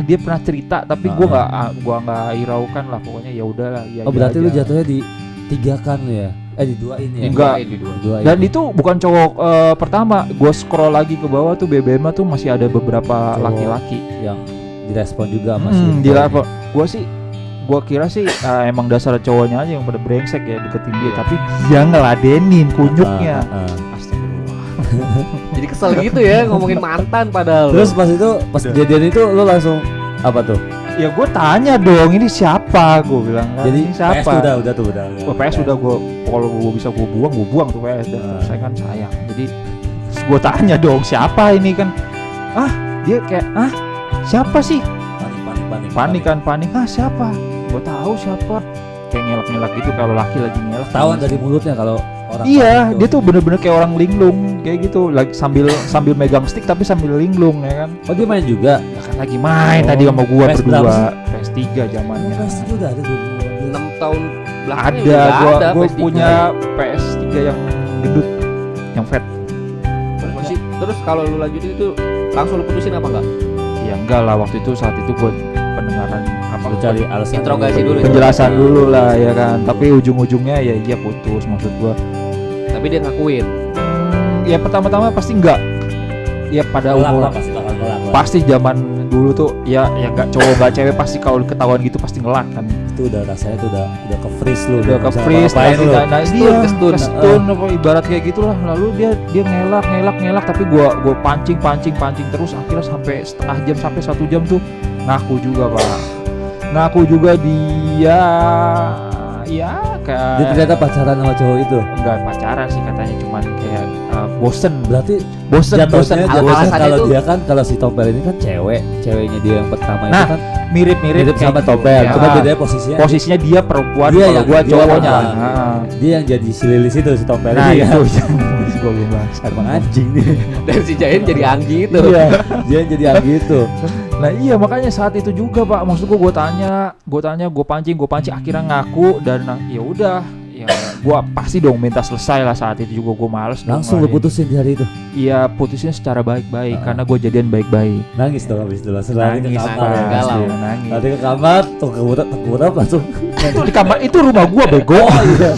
Speaker 2: dia pernah cerita, tapi gua nggak hiraukan lah, pokoknya ya udahlah. Ya,
Speaker 1: Oh berarti lu jatuhnya di tigakan lu ya? Diduain ya?
Speaker 2: Enggak.
Speaker 1: Diduain.
Speaker 2: Dan itu bukan cowok pertama. Gua scroll lagi ke bawah tuh BBM tuh masih ada beberapa
Speaker 1: Cowok
Speaker 2: laki-laki
Speaker 1: yang direspon juga masih.
Speaker 2: di level. Gua kira sih emang dasar cowoknya aja yang pada brengsek ya deketin dia, tapi dia ngeladenin kunyuknya. Astagfirullah.
Speaker 3: Jadi kesel gitu ya ngomongin mantan padahal.
Speaker 1: Terus pas kejadian itu lu langsung apa tuh?
Speaker 2: Ya gue tanya dong, ini siapa? Gue bilang kan,
Speaker 1: Jadi
Speaker 2: ini siapa?
Speaker 1: PS tuh udah tuh udah.
Speaker 2: PS udah gue, kalau gue bisa gue buang tuh PS. Dan saya kan sayang. Jadi Terus gue tanya dong, siapa ini kan? Dia kayak, siapa sih? Panik, siapa? Gue tahu siapa. Kayak ngelak-ngelak gitu kalau laki lagi ngelak.
Speaker 1: Tahuan dari mulutnya kalau orang.
Speaker 2: Iya,
Speaker 1: panik
Speaker 2: dia tuh bener-bener kayak orang linglung kayak gitu, lagi sambil megang stick tapi sambil linglung ya kan.
Speaker 1: Oh dia main juga.
Speaker 2: Ya kan lagi main
Speaker 1: Oh,
Speaker 2: tadi sama gua
Speaker 1: PS berapa
Speaker 2: berdua. PS3 zamannya.
Speaker 1: Pasti juga ada tuh.
Speaker 3: 6 tahun belakang
Speaker 2: Ada, gua
Speaker 3: PS3.
Speaker 2: punya PS3 yang gendut, yang fat.
Speaker 3: Masih. Terus kalau lu lanjutin itu langsung lu putusin apa enggak?
Speaker 2: Ya enggak lah, waktu itu saat itu gua pendengaran apa
Speaker 1: Lu cari alasan.
Speaker 3: Interogasi dulu.
Speaker 2: penjelasan dulu lah ya kan. Tapi ujung-ujungnya ya iya putus maksud gua.
Speaker 3: Tapi dia ngakuin.
Speaker 2: Ya pertama-tama pasti enggak. Ya pada
Speaker 1: Ngelak
Speaker 2: umur
Speaker 1: lah, pasti bakal ngelak lah.
Speaker 2: pasti zaman dulu tuh ya enggak cowok enggak cewek pasti kalau ketahuan gitu pasti ngelak kan.
Speaker 1: Itu udah rasanya tuh udah ke freeze lu.
Speaker 2: Udah ke
Speaker 1: bisa
Speaker 2: freeze
Speaker 1: apa-apain lu.
Speaker 2: kestun apa ibarat kayak gitulah. Lalu dia ngelak tapi gua pancing terus akhirnya sampai setengah jam sampai 1 jam tuh ngaku juga dia ya kayak
Speaker 1: Dia ternyata pacaran sama cowok itu.
Speaker 2: enggak pacaran sih katanya, cuman kayak bosen
Speaker 1: Berarti
Speaker 2: bosen
Speaker 1: jatuhnya
Speaker 3: Alasannya
Speaker 1: kalau
Speaker 3: tuh-
Speaker 1: dia kan kalau si Tompel ini kan ceweknya dia yang pertama itu
Speaker 2: Nah,
Speaker 1: kan
Speaker 2: mirip-mirip
Speaker 1: mirip sama
Speaker 2: kayak
Speaker 1: Tompel.
Speaker 2: gitu.
Speaker 1: Cuma
Speaker 2: Ya.
Speaker 1: bedanya posisinya
Speaker 2: Dia perempuan,
Speaker 1: Dia
Speaker 2: kalau
Speaker 1: yang-
Speaker 2: gua
Speaker 1: dia
Speaker 2: cowoknya.
Speaker 1: perempuan.
Speaker 2: Nah,
Speaker 1: dia yang jadi si Lilis itu si Tompel
Speaker 2: nah
Speaker 1: ini
Speaker 2: itu
Speaker 1: kan.
Speaker 2: gua belum bahas.
Speaker 1: Emang anjing nih.
Speaker 3: Dan si Jain jadi Anggi itu.
Speaker 1: Iya, dia yang jadi Anggi itu.
Speaker 2: Nah iya makanya saat itu juga Pak, maksud gue tanya, gue pancing, akhirnya ngaku dan ya udah, ya gue pasti dong minta selesai lah. Saat itu juga gue males dong
Speaker 1: Langsung lu
Speaker 2: ngelarin.
Speaker 1: putusin di hari itu.
Speaker 2: Iya putusin secara baik-baik karena gue jadian baik-baik.
Speaker 1: Nangis dong habis itu langsung lari ke
Speaker 2: Nangis
Speaker 1: kamar.
Speaker 2: Pak,
Speaker 1: ya.
Speaker 3: galau.
Speaker 2: iya, nangis.
Speaker 1: Lari ke kamar, tengkurap langsung.
Speaker 2: Di kamar itu rumah gue bego.
Speaker 1: Iya.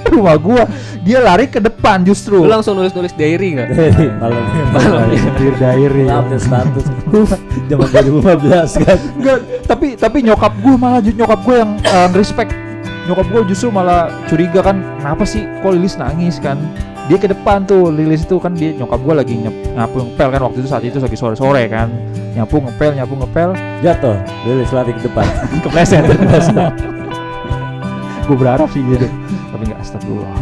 Speaker 2: Rumah gue, dia lari ke depan justru.
Speaker 3: Lu langsung nulis diary enggak?
Speaker 1: Dari malam.
Speaker 2: Diary.
Speaker 1: Update status. Zaman 2015 kan.
Speaker 2: Enggak, tapi nyokap gue yang respect. Nyokap gue justru malah curiga kan, kenapa sih kok Lilis nangis kan? Dia ke depan tuh, Lilis itu kan dia nyokap gue lagi nyapu ngepel kan waktu itu, saat itu lagi sore-sore kan. Nyapu ngepel.
Speaker 1: Jatuh, Lilis lari ke depan.
Speaker 2: Kepleset. Gue berharap sih gitu, tapi nggak, astagfirullah.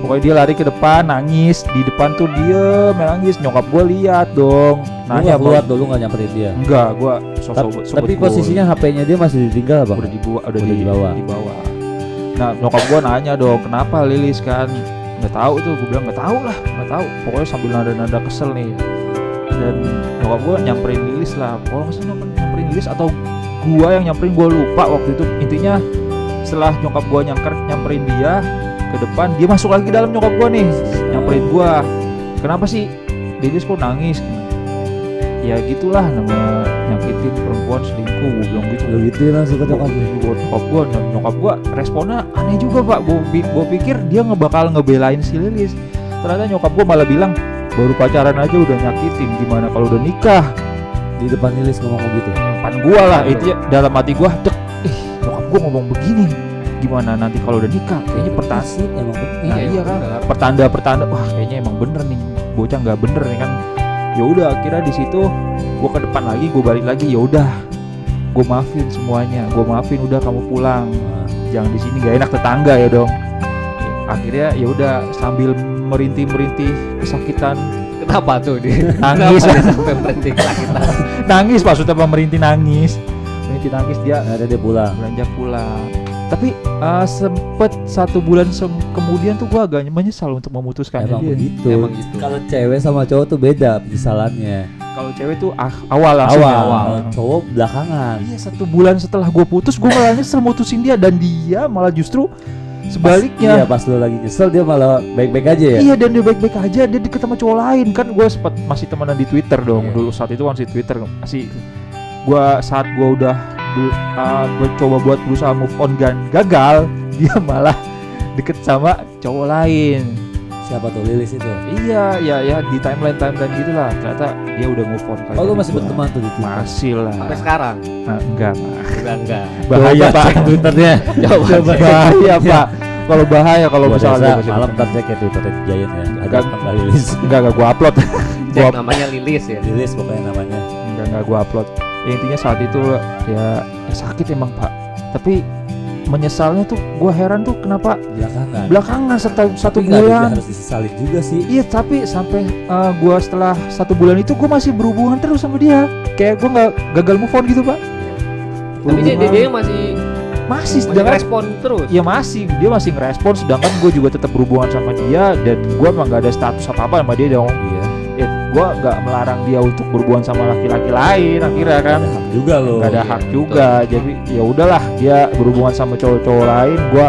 Speaker 2: Pokoknya dia lari ke depan, nangis di depan tuh dia nangis. Nyokap gue lihat dong,
Speaker 1: Nanya
Speaker 2: nanya
Speaker 1: keluar dulu nggak nyamperin dia.
Speaker 2: enggak, gue
Speaker 1: Tapi posisinya HP-nya dia masih ditinggal apa?
Speaker 2: udah
Speaker 1: dibawa.
Speaker 2: dibawa. Nah nyokap gue nanya dong, kenapa Lilis kan? Nggak tahu tuh, gue bilang nggak tahu. Pokoknya sambil nada kesel nih. Dan nyokap gue nyamperin Lilis lah. Kalau nggak salah nyamperin Lilis atau gue yang nyamperin, gue lupa waktu itu. Intinya setelah nyokap gue nyamperin dia ke depan, dia masuk lagi dalam nyokap gue nih, nyamperin gue. Kenapa sih Lilis kok nangis? Ya gitulah namanya nyakitin perempuan, selingkuh, gue bilang gitu.
Speaker 1: Lu gitu langsung ke nyokap lu.
Speaker 2: Nyokap gue responnya aneh juga Pak. Gue pikir dia bakal ngebelain si Lilis. Ternyata nyokap gue malah bilang baru pacaran aja udah nyakitin, gimana kalau udah nikah?
Speaker 1: Di depan Lilis ngomong gitu.
Speaker 2: Depan gue lah, itu ya, dalam hati gue nyokap gue ngomong begini, gimana nanti kalau udah nikah? Kayaknya
Speaker 1: Asik emang bener.
Speaker 2: Nah iya kan, pertanda wah kayaknya emang bener nih, bocah nggak bener nih kan. Ya udah akhirnya di situ gue ke depan lagi, gue balik lagi, ya udah gue maafin semuanya, udah kamu pulang, jangan di sini gak enak tetangga ya dong. Akhirnya ya udah sambil merintih kesakitan,
Speaker 3: Kenapa tuh dia?
Speaker 2: Nangis.
Speaker 3: Kenapa dia sampai berhenti kesakitan?
Speaker 2: nangis maksudnya apa, merintih nangis dia
Speaker 1: Ada dia pulang.
Speaker 2: beranjak pulang. Tapi sempet 1 bulan kemudian tuh gue agak menyesal untuk memutuskannya
Speaker 1: Emang
Speaker 2: dia.
Speaker 1: begitu.
Speaker 3: Emang gitu.
Speaker 1: Kalau cewek sama cowok tuh beda penyesalannya.
Speaker 2: Kalau cewek tuh awal langsung
Speaker 1: Awal.
Speaker 2: awal.
Speaker 1: Kalau cowok belakangan.
Speaker 2: Iya 1 bulan setelah gue putus, gue malah nyesel mutusin dia, dan dia malah justru sebaliknya.
Speaker 1: Iya, pas lu lagi nyesel dia malah baik-baik aja ya.
Speaker 2: Iya, dan dia baik-baik aja, dia deket sama cowok lain kan. Gue sempat masih temenan di Twitter dong.
Speaker 1: Iya.
Speaker 2: Dulu saat itu masih Twitter masih. Saat gue udah gue coba buat berusaha move on dan gagal, dia malah deket sama cowok lain.
Speaker 1: Siapa tuh Lilis itu?
Speaker 2: Iya di timeline gitulah. Ternyata dia udah move on.
Speaker 1: Oh, lu masih berteman tuh di Twitter?
Speaker 2: Masih lah.
Speaker 3: Sampai sekarang.
Speaker 2: Enggak Pak.
Speaker 3: Udah enggak.
Speaker 2: Bahaya
Speaker 1: Coba
Speaker 2: Pak.
Speaker 1: cek Twitternya.
Speaker 3: Coba.
Speaker 2: Bahaya Pak. Kalau bahaya kalau
Speaker 1: Gua
Speaker 2: misalnya
Speaker 1: biasa
Speaker 2: masih
Speaker 1: malam
Speaker 2: berteman.
Speaker 1: ntar cek ya Twitter Giant ya. Ada
Speaker 2: Enggak.
Speaker 1: apa enggak Lilis?
Speaker 2: Enggak gue upload.
Speaker 3: Cek namanya Lilis ya.
Speaker 1: Lilis pokoknya namanya.
Speaker 2: Enggak gue upload. Ya, intinya saat itu ya sakit emang Pak. Tapi menyesalnya tuh gue heran tuh kenapa belakangan satu
Speaker 1: Tapi nggak
Speaker 2: bulan.
Speaker 1: harus disesalin juga sih.
Speaker 2: Iya, tapi sampai gue setelah 1 bulan itu gue masih berhubungan terus sama dia. Kayak gue nggak gagal move on gitu, Pak.
Speaker 3: Tapi dia masih
Speaker 2: sedangkan
Speaker 3: respon terus.
Speaker 2: ya dia masih ngerespon, sedangkan gue juga tetap berhubungan sama dia dan gue emang gak ada status apa sama dia dong.
Speaker 1: Iya.
Speaker 2: Ya gue gak melarang dia untuk berhubungan sama laki-laki lain akhirnya kan.
Speaker 1: Ada hak juga loh.
Speaker 2: Gak ada hak juga, jadi ya udahlah dia berhubungan sama cowok-cowok lain, gue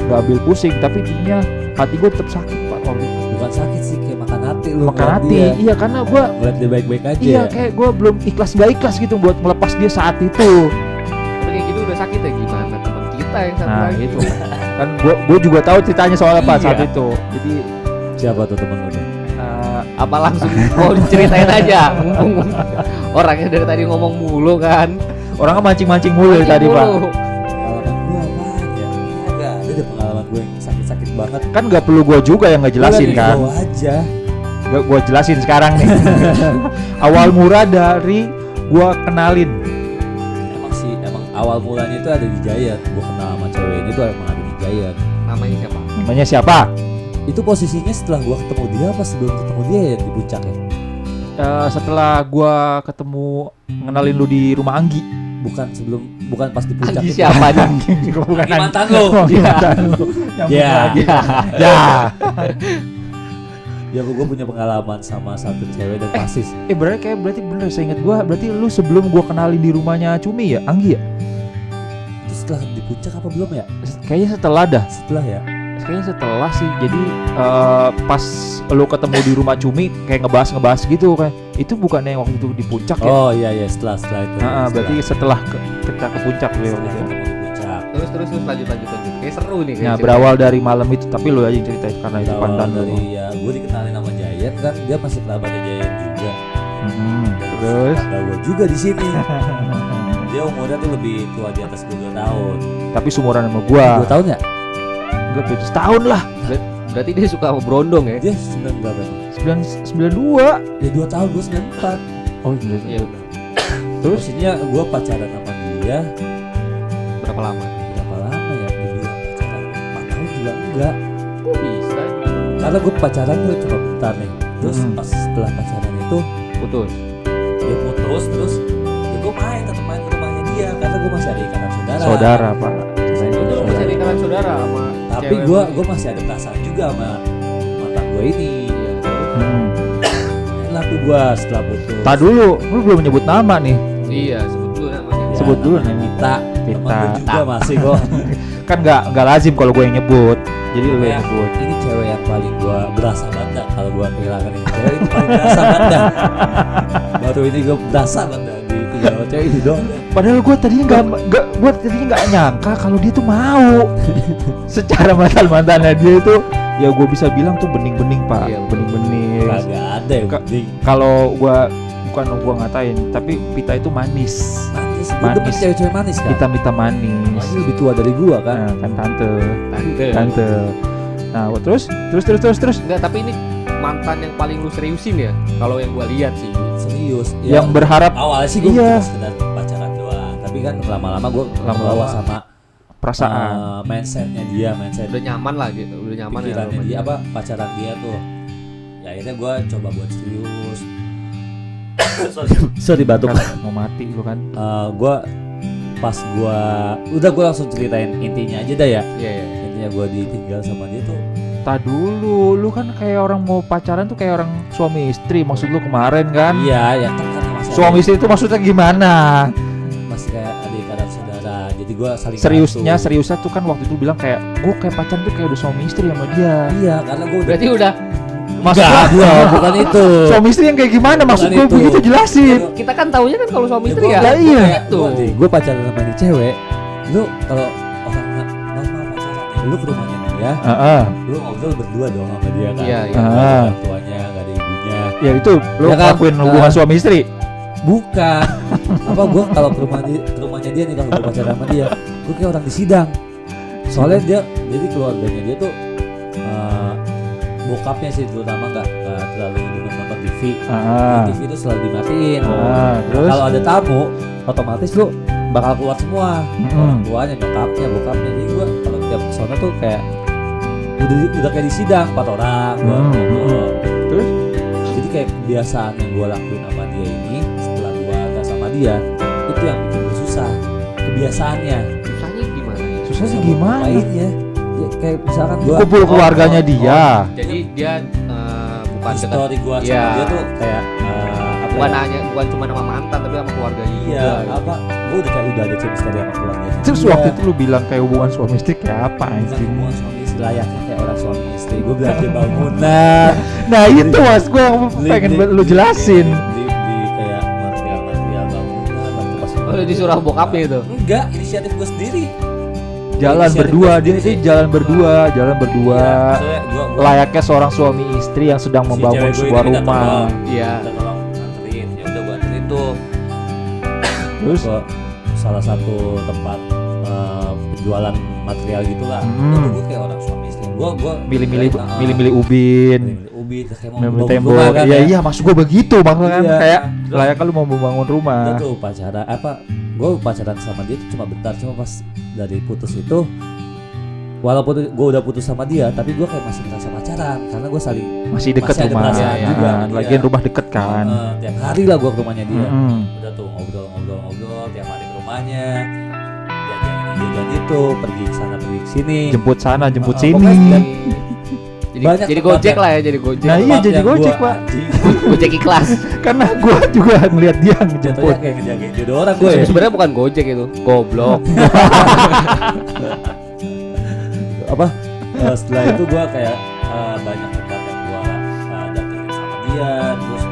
Speaker 2: gak ambil pusing. Tapi intinya hati gue tetap sakit, Pak, waktu itu.
Speaker 1: Bukan sakit sih, kayak makan hati lu.
Speaker 2: Makan
Speaker 1: ngeliat
Speaker 2: hati,
Speaker 1: dia.
Speaker 2: iya karena gue
Speaker 1: Ngeliat dia baik-baik aja.
Speaker 2: iya kayak gue belum gak ikhlas gitu buat melepas dia saat itu.
Speaker 3: Tapi kayak gitu udah sakit ya gimana teman kita yang satu
Speaker 2: Nah
Speaker 3: lagi.
Speaker 2: itu kan gue juga tahu ceritanya soal apa
Speaker 3: Iya.
Speaker 2: saat itu. Jadi
Speaker 1: Siapa tuh temen lu nih?
Speaker 3: Apa langsung mau diceritain aja? Mumpung orangnya dari tadi ngomong mulu kan.
Speaker 2: orangnya mancing-mancing mulu dari tadi, Pak.
Speaker 1: Pengalaman gue apaan ya? Agak ada deh pengalaman gue yang sakit-sakit banget.
Speaker 2: Kan nggak perlu gue juga yang ngejelasin
Speaker 1: Gue
Speaker 2: kan.
Speaker 1: bawa aja.
Speaker 2: Gue jelasin sekarang nih. Awal murah dari gue kenalin.
Speaker 1: Emang awal mulanya itu ada di Giant. Gue kenal sama cewek ini tuh emang ada di Giant.
Speaker 3: Namanya siapa?
Speaker 2: Namanya siapa?
Speaker 1: Itu posisinya setelah gue ketemu dia apa sebelum ketemu dia ya di puncak ya?
Speaker 2: Setelah gue ketemu ngenalin lu di rumah Anggi.
Speaker 1: Bukan pas di puncak.
Speaker 3: Anggi
Speaker 1: itu.
Speaker 3: siapa nih?
Speaker 2: Bukan
Speaker 1: Anggi mantan lu.
Speaker 2: Anggi mantan lu.
Speaker 1: Ya.
Speaker 2: Ya.
Speaker 1: Ya gue punya pengalaman sama satu cewek dan pasis.
Speaker 2: Berarti bener, saya ingat gue. Berarti lu sebelum gue kenalin di rumahnya Cumi ya, Anggi ya?
Speaker 1: Itu setelah di puncak apa belum ya?
Speaker 2: Kayaknya setelah dah.
Speaker 1: Setelah ya.
Speaker 2: Kayaknya setelah sih. Jadi pas lu ketemu di rumah Cumi kayak ngebahas gitu kayak itu bukannya waktu itu di puncak ya?
Speaker 1: Oh iya setelah itu.
Speaker 2: Berarti setelah kita ke puncak ya
Speaker 1: setelah
Speaker 2: waktu itu.
Speaker 1: ketemu di puncak.
Speaker 3: Terus lanjut. Kayak seru nih
Speaker 2: Nah, berawal dari malam itu, tapi lu aja yang ceritain karena itu
Speaker 1: Berawal
Speaker 2: pandan
Speaker 1: dari
Speaker 2: lu.
Speaker 1: ya gue dikenalin sama Giant kan, dia masih kerabatnya Giant juga.
Speaker 2: Terus
Speaker 1: Ada gue juga di sini. Dia umurnya tuh lebih tua di atas gue 2 tahun.
Speaker 2: tapi sumuran sama gua.
Speaker 1: 2 tahun ya?
Speaker 2: Enggak beda setahun lah.
Speaker 3: Berarti dia suka sama Brondong ya?
Speaker 1: Dia 9 berapa?
Speaker 2: 92.
Speaker 1: Ya 2 tahun, gue 94.
Speaker 2: Oh,
Speaker 3: Iya.
Speaker 2: Terus
Speaker 1: Posisinya gue pacaran sama dia
Speaker 3: Berapa lama?
Speaker 1: berapa lama ya? Dibilang pacaran 4 tahun juga enggak.
Speaker 3: Kok bisa?
Speaker 1: Karena gue pacaran tuh cuma bentar nih. Terus pas setelah pacaran itu
Speaker 3: Putus.
Speaker 1: dia putus, terus ya gue tetap main ke rumahnya dia karena gue masih ada ikatan saudara.
Speaker 2: saudara, Pak.
Speaker 3: Itu lu masih ada ikatan saudara sama
Speaker 1: Tapi
Speaker 3: cewek
Speaker 1: gue
Speaker 3: lu?
Speaker 1: masih ada perasaan juga sama mantan gue ini.
Speaker 3: Iya, terus?
Speaker 1: Lah tuh gue setelah putus.
Speaker 2: Tak dulu, lu belum nyebut nama nih.
Speaker 3: Iya, sebut dulu namanya.
Speaker 1: Ya,
Speaker 2: sebut dulu
Speaker 1: namanya
Speaker 2: namanya.
Speaker 1: Pita. Temen
Speaker 2: Pita.
Speaker 1: gue juga masih kok.
Speaker 2: Kan nggak lazim kalau gue yang nyebut. Jadi lu yang
Speaker 1: Kayak,
Speaker 2: nyebut.
Speaker 1: ini cewek yang paling gue berasa banget dah kalau gue kehilangan ini cewek itu paling berasa banget dah. Baru ini gue berasa banget dah ditinggal sama cewek ini doang dah.
Speaker 2: Padahal gue tadinya nggak nyangka kalau dia tuh mau. Secara mantannya dia itu, ya gue bisa bilang tuh bening-bening, Pak.
Speaker 3: Iya,
Speaker 2: Bening-bening.
Speaker 1: Kagak ada yang penting.
Speaker 2: Kalau bukan gue ngatain, tapi Pita itu manis.
Speaker 1: Manis. Gue
Speaker 2: Manis.
Speaker 1: demen cewek-cewek manis kan.
Speaker 2: Pita manis.
Speaker 1: Masih lebih tua dari gue kan.
Speaker 2: Nah, kan tante.
Speaker 3: Tante.
Speaker 2: Nah, terus.
Speaker 3: Enggak, tapi ini mantan yang paling lu seriusin ya? Kalau yang gua lihat sih.
Speaker 1: Serius.
Speaker 2: Yang berharap
Speaker 1: awalnya sih gue
Speaker 2: Iya.
Speaker 1: cuma sekedar pacaran doang. Tapi kan lama-lama gue
Speaker 2: Lama-lama
Speaker 1: bawa sama
Speaker 2: perasaan.
Speaker 1: mindsetnya dia, mindset
Speaker 3: Udah nyaman lah gitu, udah nyaman ya.
Speaker 1: pikirannya
Speaker 3: sama
Speaker 1: dia apa pacaran dia tuh. Ya akhirnya gue coba buat serius. sorry batuk.
Speaker 2: Kan mau mati lu kan.
Speaker 1: Gue pas gue udah gue langsung ceritain intinya aja dah ya.
Speaker 3: Iya.
Speaker 1: Intinya gue ditinggal sama dia tuh.
Speaker 2: Tak dulu, lu kan kayak orang mau pacaran tuh kayak orang suami istri. Maksud lu kemarin kan?
Speaker 1: Iya ya kan masalah
Speaker 2: Suami istri itu maksudnya gimana?
Speaker 1: masih kayak ada ikatan saudara. Jadi gue saling
Speaker 2: Seriusnya tuh kan waktu itu bilang kayak gue kayak pacaran tuh kayak udah suami istri sama dia.
Speaker 1: Iya karena gue
Speaker 3: Berarti udah
Speaker 2: Maksudnya
Speaker 1: bukan itu.
Speaker 2: suami istri yang kayak gimana? Maksud
Speaker 1: Bukan
Speaker 2: gue
Speaker 1: itu.
Speaker 2: begitu jelasin.
Speaker 3: kita kan taunya kan kalau suami istri
Speaker 1: gua-
Speaker 3: ya.
Speaker 2: Lah iya.
Speaker 3: Itu.
Speaker 1: Gue pacaran sama nih cewek. Lu kalau orang normal pacaran nih, lu ke rumahnya dia, lu ngobrol berdua dong sama dia kan.
Speaker 3: Iya, iya.
Speaker 1: Nggak ada orang tuanya, nggak ada ibunya.
Speaker 2: Ya itu lu
Speaker 1: Ya kan?
Speaker 2: ngelakuin hubungan suami istri.
Speaker 1: Bukan. Apa gue kalau ke rumahnya dia nih kalau gue pacaran sama dia, gue kayak orang di sidang. Soalnya dia jadi keluarganya dia tuh bokapnya sih terutama nggak terlalu demen nonton TV. TV itu selalu dimatiin.
Speaker 2: Terus?
Speaker 1: Kalau ada tamu, otomatis lu bakal keluar semua.
Speaker 2: Mm-mm.
Speaker 1: Orang tuanya, nyokapnya, bokapnya. Jadi gue kalau tiap kesana tuh kayak udah kayak di sidang 4 orang. Gua ngobrol.
Speaker 2: Terus
Speaker 1: Jadi kayak kebiasaan yang gue lakuin sama dia ini setelah gue agak sama dia itu yang bikin gue susah. Kebiasaannya.
Speaker 3: Susahnya gimana ya?
Speaker 2: susahnya gimana?
Speaker 1: Ngapainnya? Ya, kayak misalkan gue
Speaker 2: Kumpul keluarganya dia.
Speaker 3: Jadi dia bukan dengan
Speaker 1: story gue sama
Speaker 3: Iya.
Speaker 1: dia tuh kayak
Speaker 3: bukan hanya bukan cuma sama mantan tapi sama keluarganya
Speaker 1: iya
Speaker 3: juga.
Speaker 1: apa gue udah ada chemistry sama keluarganya.
Speaker 2: Terus
Speaker 1: Iya.
Speaker 2: waktu itu lu bilang kayak hubungan suami istri kayak apa
Speaker 1: Bukan
Speaker 2: anjing?
Speaker 1: hubungan suami istri layaknya kayak orang suami istri. Gue belajar bangunan.
Speaker 2: Nah itu mas gue yang pengen lu jelasin.
Speaker 1: Di kayak material bangunan waktu pas
Speaker 3: Oh, udah disuruh bokapnya itu.
Speaker 1: enggak, inisiatif gue sendiri.
Speaker 2: Jalan
Speaker 1: Inisiatif
Speaker 2: berdua,
Speaker 1: gua
Speaker 2: dia
Speaker 1: sendiri.
Speaker 2: itu jalan berdua
Speaker 1: Iya, gua
Speaker 2: layaknya seorang suami istri yang sedang
Speaker 1: si
Speaker 2: membangun
Speaker 1: cewek gua
Speaker 2: sebuah
Speaker 1: ini minta
Speaker 2: rumah.
Speaker 1: tolong.
Speaker 3: Iya.
Speaker 1: Minta tolong anterin. Ya udah gua anterin tuh
Speaker 2: Terus
Speaker 1: ke salah satu tempat penjualan material gitulah.
Speaker 2: Hmm.
Speaker 1: Gue kayak orang suami istri. Gua
Speaker 2: milih-milih ubin,
Speaker 1: milih ubi kayak mau
Speaker 2: milih
Speaker 1: bangun
Speaker 2: tembok.
Speaker 1: rumah kan,
Speaker 2: Iya
Speaker 1: ya.
Speaker 2: iya maksud gue begitu maksudnya kan
Speaker 1: Iya.
Speaker 2: kayak
Speaker 1: Terus-
Speaker 2: layaknya lu mau membangun
Speaker 1: Udah
Speaker 2: rumah.
Speaker 1: tuh pacaran gue pacaran sama dia tuh cuma bentar, cuma pas dari putus itu walaupun gue udah putus sama dia tapi gue kayak masih ngerasa pacaran karena gue saling
Speaker 2: Masih deket
Speaker 1: masih ada
Speaker 2: rumah.
Speaker 1: perasaan
Speaker 2: Ya,
Speaker 1: juga,
Speaker 2: kan.
Speaker 1: iya.
Speaker 2: Lagian rumah deket kan.
Speaker 1: tiap hari lah gue ke rumahnya dia.
Speaker 2: Mm-mm.
Speaker 1: Udah tuh ngobrol tiap hari ke rumahnya, jajan itu pergi ke sana pergi ke sini.
Speaker 2: Jemput sana, jemput
Speaker 1: Pokoknya
Speaker 2: sini.
Speaker 1: dan-
Speaker 3: Jadi
Speaker 1: Banyak
Speaker 3: jadi
Speaker 1: tempat
Speaker 3: Gojek
Speaker 1: yang-
Speaker 3: lah ya, jadi Gojek.
Speaker 2: Nah, iya,
Speaker 1: Tempat
Speaker 2: jadi
Speaker 1: yang
Speaker 2: Gojek,
Speaker 1: gua
Speaker 2: Pak.
Speaker 1: anjing,
Speaker 3: Gojek ikhlas.
Speaker 2: Karena gue juga ngeliat dia
Speaker 1: jatuhnya
Speaker 2: ngejemput.
Speaker 1: kayak ngejagain jodoh orang gue ya.
Speaker 3: Sebenarnya bukan Gojek itu, goblok.
Speaker 1: Apa setelah itu gue kayak banyak tempat yang gue datengin sama dia terus,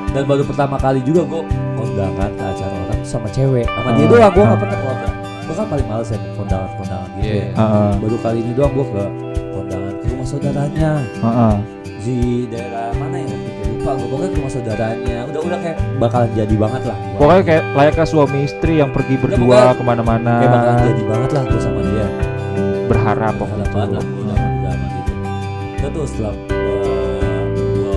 Speaker 1: dan baru pertama kali juga gue kondangan ke acara orang sama cewek sama dia doang. Gue nggak pernah kondangan, gue kan paling males ya kondangan gitu
Speaker 3: Iya.
Speaker 1: ya.
Speaker 2: Heeh.
Speaker 1: Baru kali ini doang gue ke kondangan ke rumah saudaranya
Speaker 2: Heeh.
Speaker 1: di daerah mana ya waktu itu lupa gue, pokoknya ke rumah saudaranya udah kayak bakalan jadi banget lah.
Speaker 2: Pokoknya kayak layaknya suami istri yang pergi berdua
Speaker 1: pokoknya
Speaker 2: kemana-mana.
Speaker 1: kayak bakalan jadi banget lah gue sama dia.
Speaker 2: Berharap
Speaker 1: Pokoknya
Speaker 2: pokoknya
Speaker 1: banget lah
Speaker 2: tuh.
Speaker 1: gue udah gitu. Udah tuh setelah gue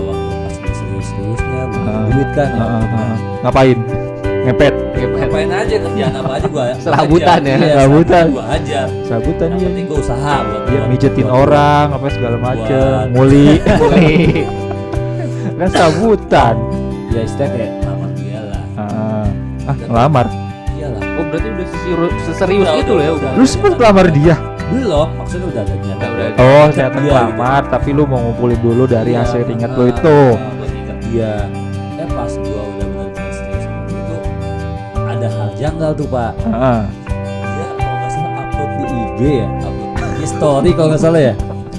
Speaker 1: waktu pas gue serius-seriusnya gue duit kan ya.
Speaker 2: Heeh. Ngapain? Ngepet.
Speaker 1: Ngapain aja kerjaan apa aja gue
Speaker 3: Serabutan ya.
Speaker 2: Serabutan.
Speaker 1: gue hajar.
Speaker 2: Sabutan
Speaker 1: Yang
Speaker 2: dia.
Speaker 1: penting gue usaha buat
Speaker 2: Dia mijetin
Speaker 1: buat-
Speaker 2: orang apa segala macem.
Speaker 1: buat-
Speaker 2: Muli.
Speaker 3: Boleh.
Speaker 2: Kan sabutan.
Speaker 1: ya istilahnya kayak lamar dia lah.
Speaker 2: Ngelamar.
Speaker 1: Iyalah.
Speaker 3: Oh, berarti udah seserius
Speaker 1: Udah,
Speaker 3: itu loh ya, udah.
Speaker 2: Lu sempet ngelamar dia?
Speaker 1: Belum, maksudnya udah ada niatan.
Speaker 3: Udah.
Speaker 2: Oh, ternyata
Speaker 1: Iya,
Speaker 2: ngelamar, tapi lu mau ngumpulin dulu dari
Speaker 1: Iya,
Speaker 2: hasil ringat
Speaker 1: ah,
Speaker 2: lu itu.
Speaker 1: buat ngikat dia. Pas gua udah benar-benar serius sama dia itu ada hal janggal tuh Pak.
Speaker 2: Heeh.
Speaker 1: Dia kalau nggak salah upload di IG ya, upload di IG story kalau nggak salah ya.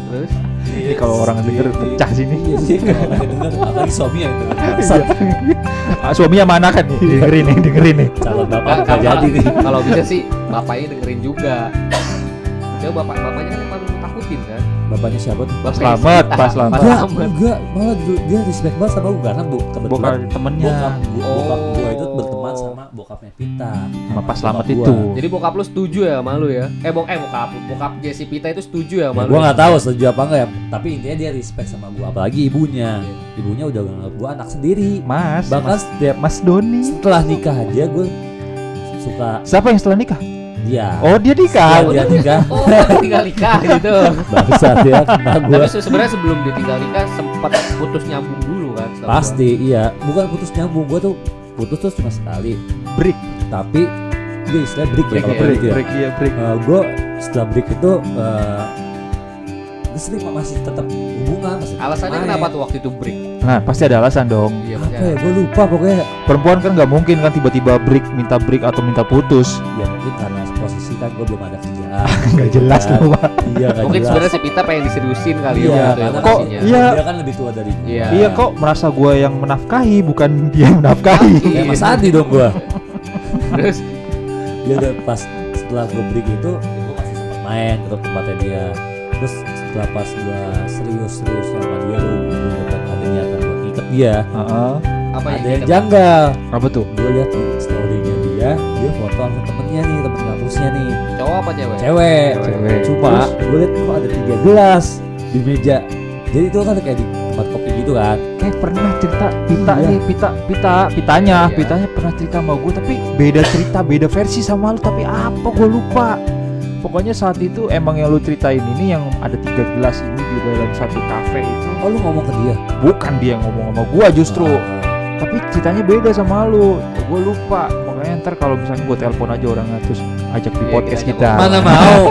Speaker 3: Terus
Speaker 2: Ini kalau orang denger pecah sini.
Speaker 1: Iya sih kalau orang denger, apalagi suaminya itu. Bangsat.
Speaker 2: Suaminya mana kan nih? Dengerin nih.
Speaker 1: Calon bapak
Speaker 3: Nah,
Speaker 1: nggak jadi nih.
Speaker 3: kalau bisa sih bapaknya dengerin juga. Coba bapaknya kan yang paling lu takutin kan.
Speaker 1: Bapaknya siapa tuh?
Speaker 3: Bapaknya
Speaker 2: Selamat,
Speaker 3: Sita.
Speaker 2: Pak Selamat.
Speaker 3: Pak
Speaker 1: Enggak,
Speaker 3: Selamat.
Speaker 1: enggak, malah dia respect banget sama gua karena kebetulan
Speaker 2: Bukan temennya.
Speaker 1: bokap gua itu
Speaker 3: Oh.
Speaker 1: berteman sama bokapnya Pita.
Speaker 2: Sama Pak Selamat
Speaker 1: Bokap
Speaker 2: itu.
Speaker 1: gua.
Speaker 3: Jadi bokap lu setuju ya sama lu ya? Bokap Jesse Pita itu setuju ya sama
Speaker 1: Ya,
Speaker 3: lu?
Speaker 1: gua nggak tahu setuju apa enggak ya, tapi intinya dia respect sama gua, apalagi ibunya.
Speaker 3: Iya.
Speaker 1: Ibunya udah nganggap gua anak sendiri.
Speaker 2: Mas,
Speaker 1: Bahkan
Speaker 2: Mas,
Speaker 1: setiap
Speaker 2: Mas Doni.
Speaker 1: setelah nikah aja gua suka
Speaker 2: Siapa yang setelah nikah?
Speaker 1: dia.
Speaker 2: Oh, dia nikah.
Speaker 1: Dia nikah.
Speaker 3: Oh, tinggal nikah gitu.
Speaker 1: Bangsat ya, kena gua.
Speaker 3: Tapi sebenarnya sebelum dia tinggal nikah sempat putus nyambung dulu kan? setahu gua.
Speaker 1: Pasti iya, bukan putus nyambung, gua tuh putus tuh cuma sekali.
Speaker 2: Break.
Speaker 1: Tapi dia istilah break ya
Speaker 3: Break
Speaker 1: kalau
Speaker 3: ya,
Speaker 1: break ya.
Speaker 2: Break iya, break.
Speaker 1: Gue setelah break itu gue sering masih tetap hubungan, masih tetap
Speaker 3: Alasannya
Speaker 1: main.
Speaker 3: kenapa tuh waktu itu break?
Speaker 2: Nah, pasti ada alasan dong.
Speaker 3: Iya,
Speaker 1: Apa
Speaker 3: maksudnya.
Speaker 1: ya, gue lupa pokoknya.
Speaker 2: Perempuan kan nggak mungkin kan tiba-tiba minta break atau minta putus.
Speaker 1: Ya mungkin karena posisi kan gue belum ada kerjaan.
Speaker 2: Nggak jelas
Speaker 1: kan.
Speaker 2: lu, Pak.
Speaker 1: Iya nggak
Speaker 3: Mungkin
Speaker 1: jelas.
Speaker 3: sebenarnya si Pita pengen diseriusin kali
Speaker 1: Iya,
Speaker 3: ya waktu
Speaker 1: karena
Speaker 3: itu
Speaker 2: kok-
Speaker 3: posisinya.
Speaker 2: iya.
Speaker 1: Dia kan lebih tua dari gue.
Speaker 3: Iya.
Speaker 2: Iya kok merasa gue yang menafkahi bukan dia yang menafkahi.
Speaker 1: Kayak Mas Adi dong gue.
Speaker 3: Terus
Speaker 1: Dia udah pas setelah gue break itu gue masih sempat main ke tempatnya dia. Terus setelah pas gue serius sama dia, gue udah ada niatan buat ngikat dia.
Speaker 2: Heeh.
Speaker 3: apa
Speaker 1: Ada yang
Speaker 3: kita-
Speaker 1: janggal.
Speaker 2: Apa tuh?
Speaker 1: Gue lihat di story-nya dia foto sama temennya nih, temen kampusnya nih,
Speaker 3: cowok apa cewek?
Speaker 1: cewek.
Speaker 2: Cewek.
Speaker 1: Cuma gue lihat kok ada 3 gelas di meja. Jadi itu kan kayak di tempat kopi gitu kan.
Speaker 2: Pernah cerita Pita
Speaker 1: Iya.
Speaker 2: nih, Pitanya
Speaker 3: Iya.
Speaker 2: pernah cerita sama gue, tapi beda cerita, beda versi sama lu, tapi apa gue lupa. Pokoknya saat itu emang yang lu ceritain ini yang ada 3 gelas ini di dalam satu kafe itu.
Speaker 1: Oh lu ngomong ke dia?
Speaker 2: Bukan dia yang ngomong sama gua justru,
Speaker 1: Ah,
Speaker 2: tapi ceritanya beda sama lu. Gue lupa. Makanya ntar kalau misalnya gue telepon aja orangnya terus ajak di
Speaker 3: Iya,
Speaker 2: podcast
Speaker 3: kita
Speaker 2: kita.
Speaker 1: mana mau?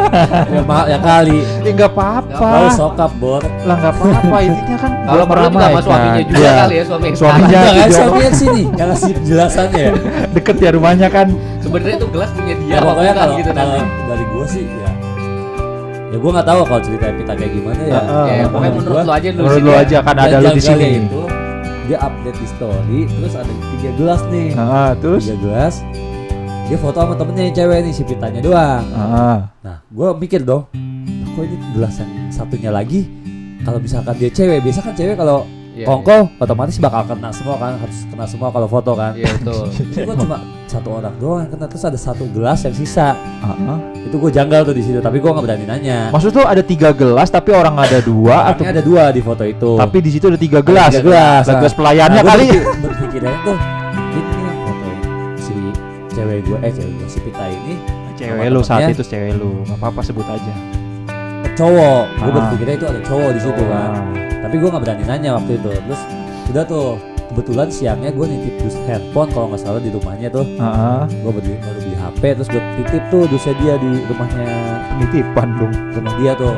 Speaker 1: Ya kali.
Speaker 2: Ya nggak apa-apa.
Speaker 1: Tahu sokap bor.
Speaker 2: Lah nggak apa-apa, intinya kan
Speaker 3: Kalau perlu juga sama suaminya juga
Speaker 2: Iya.
Speaker 3: kali ya, suami.
Speaker 2: Suaminya
Speaker 1: Enggak kan
Speaker 2: video-
Speaker 1: suaminya sini yang ngasih penjelasannya ya.
Speaker 2: deket ya rumahnya kan.
Speaker 3: Sebenarnya itu gelas punya dia.
Speaker 1: Ya, pokoknya
Speaker 3: apa
Speaker 1: kalau
Speaker 3: gitu
Speaker 1: kalau
Speaker 3: nanti.
Speaker 1: dari gua sih ya gua nggak tahu kalau cerita Pita kayak gimana ya.
Speaker 3: Ya, pokoknya menurut lu aja dulu
Speaker 2: Menurut
Speaker 3: sih,
Speaker 2: lu
Speaker 3: ya.
Speaker 2: aja kan
Speaker 1: Dan
Speaker 2: ada lu di
Speaker 1: janggalnya
Speaker 2: sini.
Speaker 1: itu, dia update di story terus ada 3 gelas nih.
Speaker 2: Terus
Speaker 1: 3 gelas. Dia foto sama temennya yang cewek nih, si Pitanya doang. Nah, gue mikir dong, kok ini gelas yang satunya lagi, kalau misalkan dia cewek, biasa kan cewek kalau
Speaker 3: Iya,
Speaker 1: kongko otomatis bakal kena semua kan, harus kena semua kalau foto kan.
Speaker 3: Iya betul.
Speaker 1: Ini gue cuma satu orang doang yang kena, terus ada 1 gelas yang sisa. Itu gue janggal tuh di situ, tapi gue nggak berani nanya.
Speaker 2: Maksud tuh ada 3 gelas tapi orang ada 2 atau
Speaker 1: Orangnya ada 2 di foto itu.
Speaker 2: tapi di situ ada 3 gelas.
Speaker 1: 3 gelas.
Speaker 2: Ada gelas pelayannya
Speaker 1: Nah, gua
Speaker 2: kali.
Speaker 1: berpikirnya tuh, ini yang foto si cewek gue, si Pita ini
Speaker 2: Cewek lu saat
Speaker 1: temennya.
Speaker 2: itu cewek lu. Enggak apa-apa sebut aja.
Speaker 1: cowok. Gue
Speaker 2: Ah.
Speaker 1: berpikirnya itu ada cowok di situ kan. Tapi gue nggak berani nanya waktu itu. Terus udah tuh kebetulan siangnya gue nitip dus handphone kalau nggak salah di rumahnya tuh. Gue baru beli HP terus gue titip tuh dusnya dia di rumahnya,
Speaker 2: Penitipan dong.
Speaker 1: rumah dia tuh.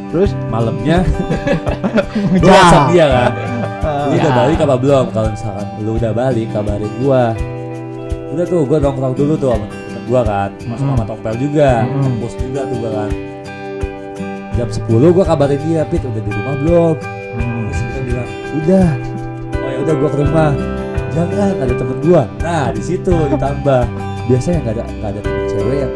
Speaker 2: Terus
Speaker 1: Malamnya gue WhatsApp dia kan. Lu udah
Speaker 3: Ya.
Speaker 1: balik apa belum? Kalau misalkan lu udah balik kabarin gue. Udah tuh gue nongkrong dulu tuh sama temen gue kan, masuk sama Tompel juga, kampus juga tuh gue kan. Jam 10 gue kabarin dia, Pit udah di rumah belum? Terus dia bilang udah. Oh ya udah gue ke rumah. Jangan ada temen gue. Nah di situ ditambah biasanya nggak ada temen cewek yang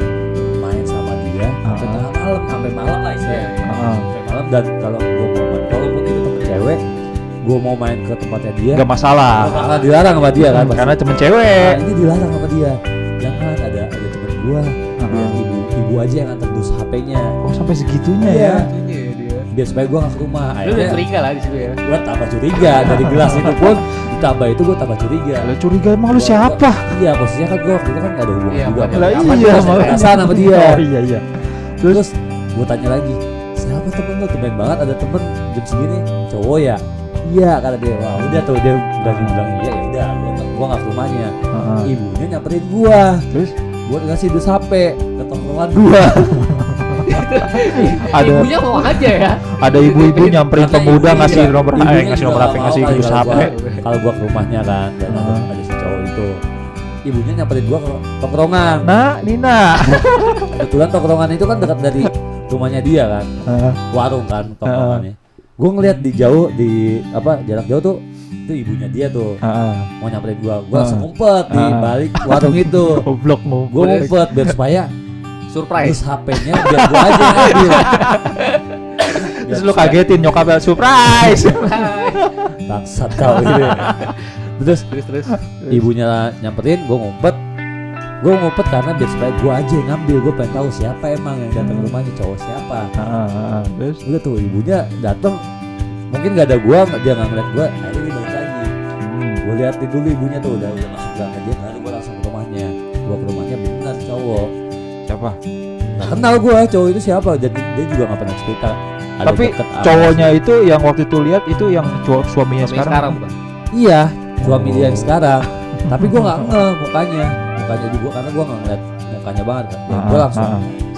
Speaker 1: main sama dia sampai tengah malam, sampai malam lah istilahnya. Sampai malam, dan kalau gue mau main, walaupun itu temen cewek, gue mau main ke tempatnya dia,
Speaker 2: Enggak masalah.
Speaker 1: karena dilarang sama dia kan.
Speaker 2: Karena temen
Speaker 1: Nah,
Speaker 2: cewek.
Speaker 1: ini dilarang sama dia. Jangan ada temen gue. Biar ibu aja yang antar dus HP-nya.
Speaker 2: Oh sampai segitunya
Speaker 1: Iya.
Speaker 2: ya.
Speaker 3: Itunya ya dia.
Speaker 1: Biar supaya gue gak ke rumah.
Speaker 3: Lu udah
Speaker 1: Akhirnya
Speaker 3: curiga lah di situ ya.
Speaker 1: gue tambah curiga. Dari gelas itu pun ditambah itu gue tambah curiga.
Speaker 2: Lu curiga emang lu siapa?
Speaker 1: Iya posisinya kan gue waktu itu kan gak ada hubungan
Speaker 3: Iya,
Speaker 1: juga
Speaker 3: makanya.
Speaker 1: sama
Speaker 2: Lah
Speaker 1: dia.
Speaker 3: Aman,
Speaker 2: iya,
Speaker 3: terus
Speaker 2: makanya.
Speaker 1: perasaan sama dia.
Speaker 2: Oh iya.
Speaker 1: Terus gue tanya lagi, siapa temen lu? Temen banget ada temen jam segini cowok ya? Iya kata dia. Wah udah tuh dia berani bilang iya, ya udah gue gak ke rumahnya. Ibunya nyamperin gue.
Speaker 2: Terus
Speaker 1: Gue ngasih dus HP ke tongkrongan
Speaker 2: dua. Ada
Speaker 3: Ibunya mau aja ya.
Speaker 2: ada ibu-ibu nyamperin
Speaker 1: Karena
Speaker 2: pemuda
Speaker 1: ibunya
Speaker 2: ngasih
Speaker 1: juga-
Speaker 2: nomor
Speaker 1: ibunya
Speaker 2: ngasih
Speaker 1: juga
Speaker 2: nomor
Speaker 1: nggak
Speaker 2: HP
Speaker 1: mau
Speaker 2: ngasih
Speaker 1: kali
Speaker 2: dus
Speaker 1: kalau
Speaker 2: HP.
Speaker 1: kalau gua ke rumahnya kan dan ada si cowok itu, ibunya nyamperin gua ke tongkrongan.
Speaker 2: Nah, Nina.
Speaker 1: Kebetulan tongkrongan itu kan dekat dari rumahnya dia kan, warung kan tongkrongannya. Gua ngeliat di jauh, di apa jarak jauh tuh itu ibunya dia tuh mau nyamperin gua langsung ngumpet di balik warung itu.
Speaker 2: Goblok
Speaker 1: Gua
Speaker 2: ngumpul.
Speaker 1: ngumpet biar supaya
Speaker 3: Surprise.
Speaker 1: terus HP-nya biar gua aja yang ambil.
Speaker 2: Terus lu kagetin nyokapnya surprise.
Speaker 1: Bangsat kau gitu ya. Terus
Speaker 3: Terus.
Speaker 1: ibunya nyamperin, gue ngumpet karena biar supaya gue aja yang ngambil. Gue pengen tahu siapa emang yang datang ke rumahnya, cowok siapa.
Speaker 2: Terus
Speaker 1: Udah tuh ibunya datang, mungkin gak ada gue, dia nggak ngeliat gue, akhirnya dia balik lagi. Gue liatin dulu ibunya tuh udah masuk gangnya dia, lalu gue langsung ke rumahnya. Gue ke rumahnya benar cowok.
Speaker 2: siapa?
Speaker 1: Nah, kenal gue cowok itu siapa, jadi dia juga nggak pernah cerita. Ada
Speaker 2: Tapi
Speaker 1: deket apa
Speaker 2: cowoknya itu yang waktu itu lihat itu yang suaminya sekarang.
Speaker 3: bukan.
Speaker 1: sih. Iya, suami dia yang sekarang. Tapi gue nggak mukanya juga karena gue nggak ngeliat mukanya banget kan. Ya, gue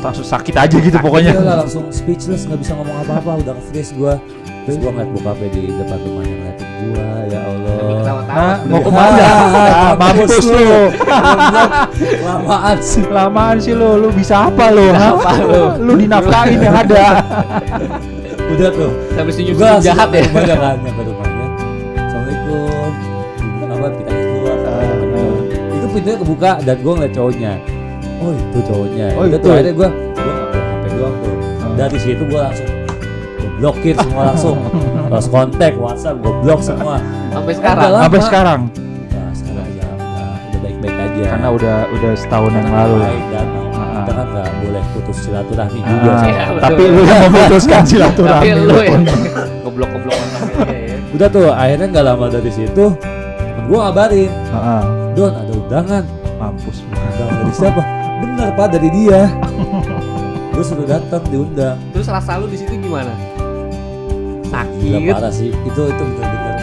Speaker 2: langsung sakit aja gitu pokoknya.
Speaker 1: Iya lah, langsung speechless, nggak bisa ngomong apa-apa, udah nge-freeze gue. Terus gue ngeliat bokapnya di depan rumahnya ngeliatin gue, ya Allah.
Speaker 3: Tapi ketawa-tawa
Speaker 2: Nah,
Speaker 3: sebenarnya.
Speaker 2: mau kemana? Mampus lu.
Speaker 1: Lamaan sih.
Speaker 2: Lamaan sih lu bisa apa lu?
Speaker 3: Apa lu?
Speaker 2: Lu dinafkain yang ada.
Speaker 1: Udah tuh.
Speaker 3: Sampai senyum
Speaker 1: Gue
Speaker 3: jahat ya.
Speaker 1: Rumahnya kan, nyampe rumahnya. Assalamualaikum. Apa kita keluar. Itu pintunya kebuka dan gue ngeliat cowoknya. Oh itu cowoknya.
Speaker 2: Oh,
Speaker 1: Udah
Speaker 2: itu.
Speaker 1: tuh akhirnya gue nggak bawa HP doang tuh. Dari situ gue langsung blokir semua langsung. Lost kontak, WhatsApp, gue blok semua.
Speaker 3: Sampai sekarang.
Speaker 1: Udah lama.
Speaker 2: Sampai sekarang
Speaker 1: Nah, sekarang udah baik-baik aja.
Speaker 2: karena udah setahun yang lalu ya.
Speaker 1: Baik dan kita kan nggak boleh putus silaturahmi juga.
Speaker 2: Ah,
Speaker 3: Iya, betul.
Speaker 2: tapi lu yang memutuskan
Speaker 3: Tapi
Speaker 2: silaturahmi.
Speaker 3: lu ya goblok-goblok orangnya ya.
Speaker 1: Udah tuh akhirnya nggak lama dari situ temen gue ngabarin,
Speaker 2: Heeh.
Speaker 1: Don ada undangan.
Speaker 2: Mampus lu.
Speaker 1: Undangan dari siapa? Bener Pak, dari dia. Gue suruh datang diundang.
Speaker 3: Terus rasa lu di situ gimana?
Speaker 1: Gila
Speaker 3: Sakit.
Speaker 1: parah sih, itu bener-bener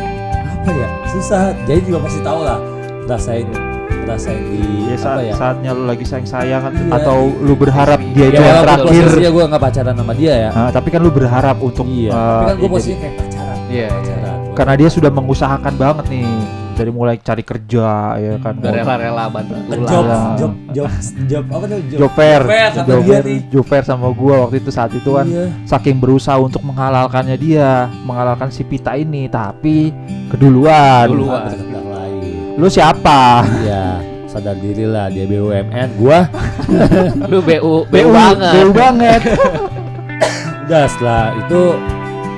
Speaker 1: apa ya, susah. Jadi juga pasti tahu lah ngerasain di
Speaker 2: Ya
Speaker 1: apa ya.
Speaker 2: saatnya lu lagi sayang-sayang
Speaker 1: Iya.
Speaker 2: atau lu berharap dia
Speaker 1: Ya
Speaker 2: itu yang
Speaker 1: walaupun
Speaker 2: terakhir.
Speaker 1: posisinya gue nggak pacaran sama dia ya.
Speaker 2: Nah, tapi kan lu berharap untuk
Speaker 1: Iya. Tapi kan gue
Speaker 2: jadi-
Speaker 1: posisinya kayak pacaran.
Speaker 3: Iya.
Speaker 1: Pacaran.
Speaker 2: karena dia sudah mengusahakan banget nih dari mulai cari kerja ya kan.
Speaker 3: Udah rela-rela bantu
Speaker 1: Job,
Speaker 3: tulang.
Speaker 1: job apa tuh?
Speaker 2: Job fair,
Speaker 1: sama dia nih.
Speaker 2: job fair sama gua waktu itu saat itu kan
Speaker 1: Iya.
Speaker 2: saking berusaha untuk menghalalkannya dia, menghalalkan si Pita ini, tapi keduluan.
Speaker 3: Duluan.
Speaker 1: Berkehendak lain.
Speaker 2: Lu siapa?
Speaker 1: Iya, sadar diri lah, dia BUMN, gua
Speaker 3: Lu BU banget.
Speaker 2: BU banget.
Speaker 1: udah setelah itu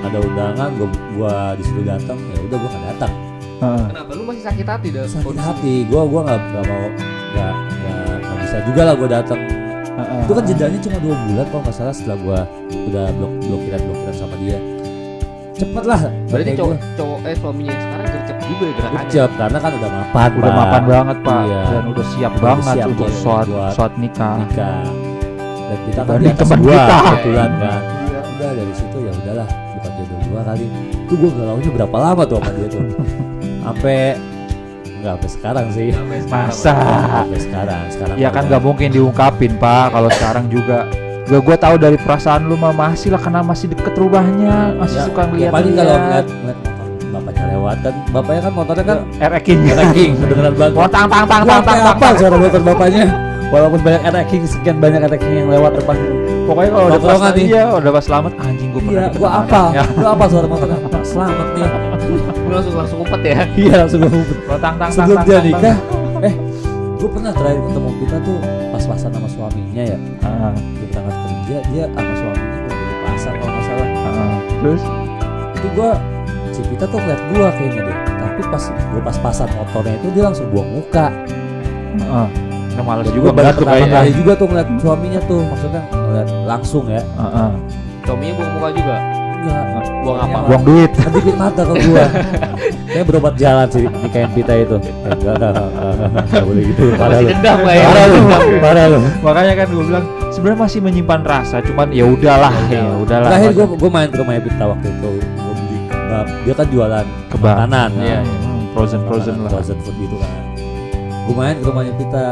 Speaker 1: ada undangan, gua disuruh datang, ya udah gua nggak datang.
Speaker 2: Heeh.
Speaker 3: Kenapa lu masih sakit hati dah?
Speaker 1: Sakit hati, gua nggak mau, nggak bisa juga lah gua datang.
Speaker 2: Heeh.
Speaker 1: Itu kan jedanya cuma 2 bulan kalau nggak salah setelah gua udah blokiran sama dia. Cepet lah.
Speaker 3: Berarti
Speaker 1: kayak
Speaker 3: cowok suaminya yang sekarang gercep juga ya
Speaker 1: gua.
Speaker 3: gerakannya.
Speaker 1: Gercep, karena kan udah mapan.
Speaker 2: Udah
Speaker 1: Pak.
Speaker 2: mapan banget Pak
Speaker 1: Iya.
Speaker 2: dan udah siap
Speaker 1: Udah
Speaker 2: banget
Speaker 1: siap
Speaker 2: untuk
Speaker 1: dia
Speaker 2: shot
Speaker 1: buat
Speaker 2: nikah.
Speaker 1: nikah. Dan kita kan
Speaker 2: Dibanding
Speaker 1: di atas
Speaker 2: teman
Speaker 1: gua
Speaker 2: kita.
Speaker 1: kebetulan kan. Udah dari situ ya udahlah, bukan jodoh gua kali. Itu gua galaunya berapa lama tuh sama dia tuh. Sampai enggak sampai sekarang sih.
Speaker 2: Masa?
Speaker 1: Sampai sekarang
Speaker 2: Ya kan nggak mungkin diungkapin Pak kalau sekarang juga. Gue tahu dari perasaan lu mah masih lah karena masih deket rumahnya, masih suka ngeliat.
Speaker 1: paling kalau ngeliat motor bapaknya lewat kan, bapaknya kan motornya kan
Speaker 2: King.
Speaker 1: King beneran banget.
Speaker 2: Tang tang tang
Speaker 1: Gua
Speaker 2: tang tang
Speaker 1: apa suara motor bapaknya, walaupun banyak King, sekian banyak King yang lewat depan.
Speaker 2: Pokoknya kalau udah pas
Speaker 1: Tongkrongan nih.
Speaker 2: iya udah pas selamat anjing gue pernah
Speaker 1: Iya,
Speaker 2: deket
Speaker 1: gua
Speaker 2: sama
Speaker 1: apa?
Speaker 2: anaknya.
Speaker 1: Gua apa suara motornya? Pak, selamat nih.
Speaker 3: Lu langsung ngumpet ya.
Speaker 1: Iya, langsung gua ngumpet.
Speaker 2: Tang tang
Speaker 1: Sebelum
Speaker 2: tang,
Speaker 1: dia
Speaker 2: tang,
Speaker 1: nikah,
Speaker 2: tang.
Speaker 1: gue pernah terakhir ketemu kita tuh pas-pasan sama suaminya ya.
Speaker 2: Ah,
Speaker 1: Dia berangkat kerja, dia sama suaminya mau beli pasar kalau nggak salah.
Speaker 2: ah. Terus
Speaker 1: Itu si Pita tuh ngeliat gue kayaknya deh. Tapi pas gue pas-pasan motornya itu dia langsung buang muka.
Speaker 2: Nah, males
Speaker 1: Dan
Speaker 2: juga
Speaker 1: gua baru
Speaker 2: ngeliat tuh
Speaker 1: pertama
Speaker 2: kayaknya.
Speaker 1: kali juga tuh ngeliat suaminya tuh, maksudnya ngeliat langsung ya.
Speaker 3: Suaminya buang muka juga.
Speaker 1: Enggak.
Speaker 3: Buang apa?
Speaker 2: Buang duit.
Speaker 1: Sedikit mata ke gue. Kayaknya berobat jalan sih nikahin Pita itu. Enggak boleh gitu. Parah
Speaker 3: Masih
Speaker 1: lu.
Speaker 3: dendam lah ya.
Speaker 1: Parah lu. Parah lu.
Speaker 2: Makanya kan gue bilang sebenarnya masih menyimpan rasa, cuman ya udahlah, ya udahlah.
Speaker 1: Terakhir gue main ke rumahnya Pita waktu itu, gue beli kebab. Dia kan jualan
Speaker 2: Kebab.
Speaker 1: makanan.
Speaker 3: Iya.
Speaker 2: Frozen lah.
Speaker 1: Frozen food gitu kan. Gue main ke rumahnya Pita,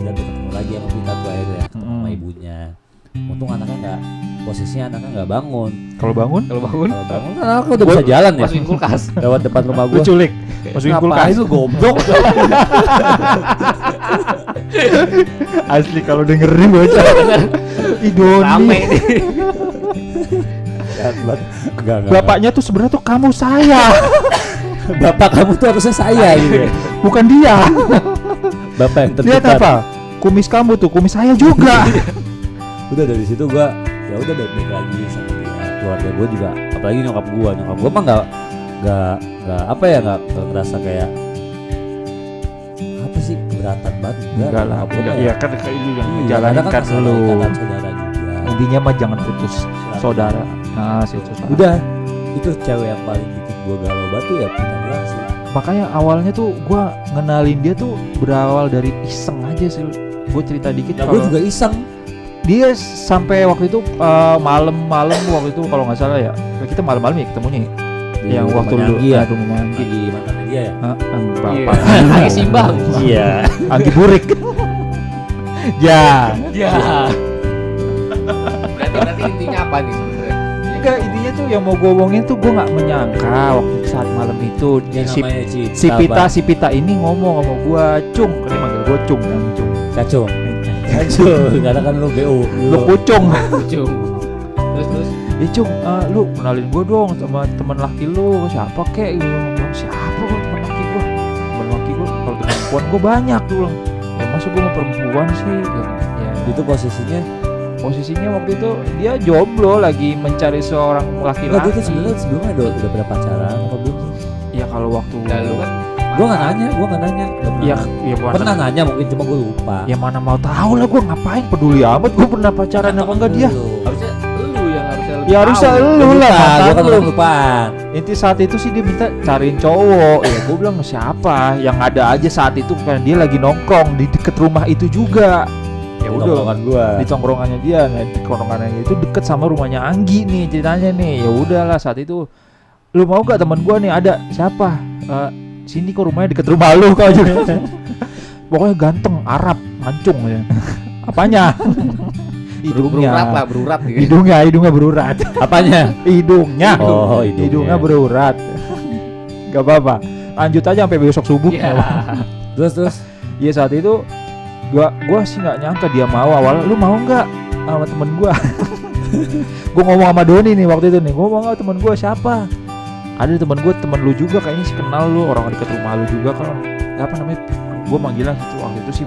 Speaker 1: dan ketemu lagi sama Pita tuh akhirnya ya, ketemu sama ibunya. Untung anaknya nggak bangun.
Speaker 2: Kalau bangun,
Speaker 3: Kalau bangun
Speaker 1: Kalau bangun kan anaknya udah bisa jalan ya.
Speaker 3: masukin kulkas.
Speaker 1: Lewat depan rumah
Speaker 2: lu
Speaker 1: gue.
Speaker 2: culik, masukin kulkas.
Speaker 1: Ngapain lu goblok?
Speaker 2: Asli kalau dengerin bocah. Idoni.
Speaker 3: Rame nih.
Speaker 1: Jahat banget. Enggak.
Speaker 2: Bapaknya tuh sebenarnya tuh kamu saya,
Speaker 1: Bapak kamu tuh harusnya saya gitu. Ya.
Speaker 2: bukan dia.
Speaker 1: Bapak yang
Speaker 2: Lihat
Speaker 1: terdekat.
Speaker 2: apa? Kumis kamu tuh, kumis saya juga.
Speaker 1: Udah dari situ gue ya udah baik-baik lagi sama dia. Keluarga gue juga, apalagi nyokap gue mah nggak apa ya, nggak ngerasa kayak apa sih, keberatan banget.
Speaker 2: Enggak lah,
Speaker 1: Nyokap gua
Speaker 2: udah
Speaker 1: mah
Speaker 2: iya kan kayak lu yang
Speaker 1: Iya,
Speaker 2: menjalankan
Speaker 1: karena kan
Speaker 2: lu.
Speaker 1: ikatan saudara juga.
Speaker 2: Intinya mah jangan putus saudara. Nah, sih itu.
Speaker 1: Udah, itu cewek yang paling bikin gue galau batu ya Pita doang sih.
Speaker 2: Makanya awalnya tuh gua ngenalin dia tuh berawal dari iseng aja sih. Gue cerita dikit
Speaker 1: Ya gue
Speaker 2: kalau
Speaker 1: juga iseng.
Speaker 2: dia sampai waktu itu malam-malam waktu itu kalau nggak salah ya kita malam-malam ya ketemunya ya. Yang waktu lu
Speaker 1: ya,
Speaker 2: rumah Manggi.
Speaker 1: di mantannya dia ya.
Speaker 2: Bapak
Speaker 3: Lagi simbang.
Speaker 1: Iya.
Speaker 2: Anggi Burik. Ya.
Speaker 3: Ya. Berarti intinya apa nih sebenarnya?
Speaker 2: Enggak, intinya tuh yang mau gue omongin tuh gue nggak menyangka waktu saat malam itu
Speaker 1: Yang namanya
Speaker 2: si Pita ini ngomong sama gue, Cung, kan dia manggil gue Cung, yang Cung.
Speaker 1: Kacung. Karena kan lu BU.
Speaker 2: Lu Pucung.
Speaker 3: Ujung. Terus
Speaker 2: Ya Cung, lu kenalin gue dong sama teman laki lu, siapa kek? Gue bilang, siapa gue teman laki gue? Teman laki gue, kalau teman perempuan gue banyak tuh bilang. Ya masa gue mau perempuan sih? Ya.
Speaker 1: Itu
Speaker 2: Posisinya waktu itu dia jomblo lagi mencari seorang
Speaker 1: Enggak, dia
Speaker 2: laki-laki.
Speaker 1: tuh sebelumnya udah pernah pacaran apa belum sih?
Speaker 2: Ya kalau waktu
Speaker 3: lalu kan
Speaker 1: Gue nggak nanya. Nggak pernah.
Speaker 2: ya
Speaker 1: Pernah nanya mungkin, cuma gue lupa.
Speaker 2: Ya mana mau tahu lah, gue ngapain peduli amat gue pernah pacaran apa enggak dia.
Speaker 3: harusnya lu yang harusnya lebih
Speaker 2: Ya harusnya
Speaker 3: tahu.
Speaker 2: lu lah,
Speaker 1: Lupa, gua kan
Speaker 2: mantan lu.
Speaker 1: orang lupaan.
Speaker 2: Inti saat itu sih dia minta cariin cowok. Ya gue bilang siapa yang ada aja saat itu, karena dia lagi nongkrong di deket rumah itu juga. Ya
Speaker 1: Di
Speaker 2: udah
Speaker 1: tongkrongan gua.
Speaker 2: di tongkrongannya dia, nah di tongkrongannya itu deket sama rumahnya Anggi nih ceritanya nih. Ya udahlah saat itu, lu mau gak teman gua nih ada siapa? Sini kok rumahnya deket rumah lu kau juga. Pokoknya ganteng, Arab, mancung ya. Apanya?
Speaker 3: Berurat lah, berurat gitu.
Speaker 2: Hidungnya berurat.
Speaker 1: Apanya?
Speaker 2: Hidungnya.
Speaker 1: Oh,
Speaker 2: Hidungnya berurat. Gak apa-apa. Lanjut aja sampai besok subuh.
Speaker 3: Iya.
Speaker 1: Terus
Speaker 2: Iya saat itu gua sih nggak nyangka dia mau. Awal lu mau nggak sama temen gua? Gua ngomong sama Doni nih waktu itu nih. Gua mau nggak temen gua siapa? Ada temen gua, temen lu juga kayaknya sih kenal lu, orang dekat rumah lu juga kan. Apa namanya? Gua manggilnya itu waktu itu sih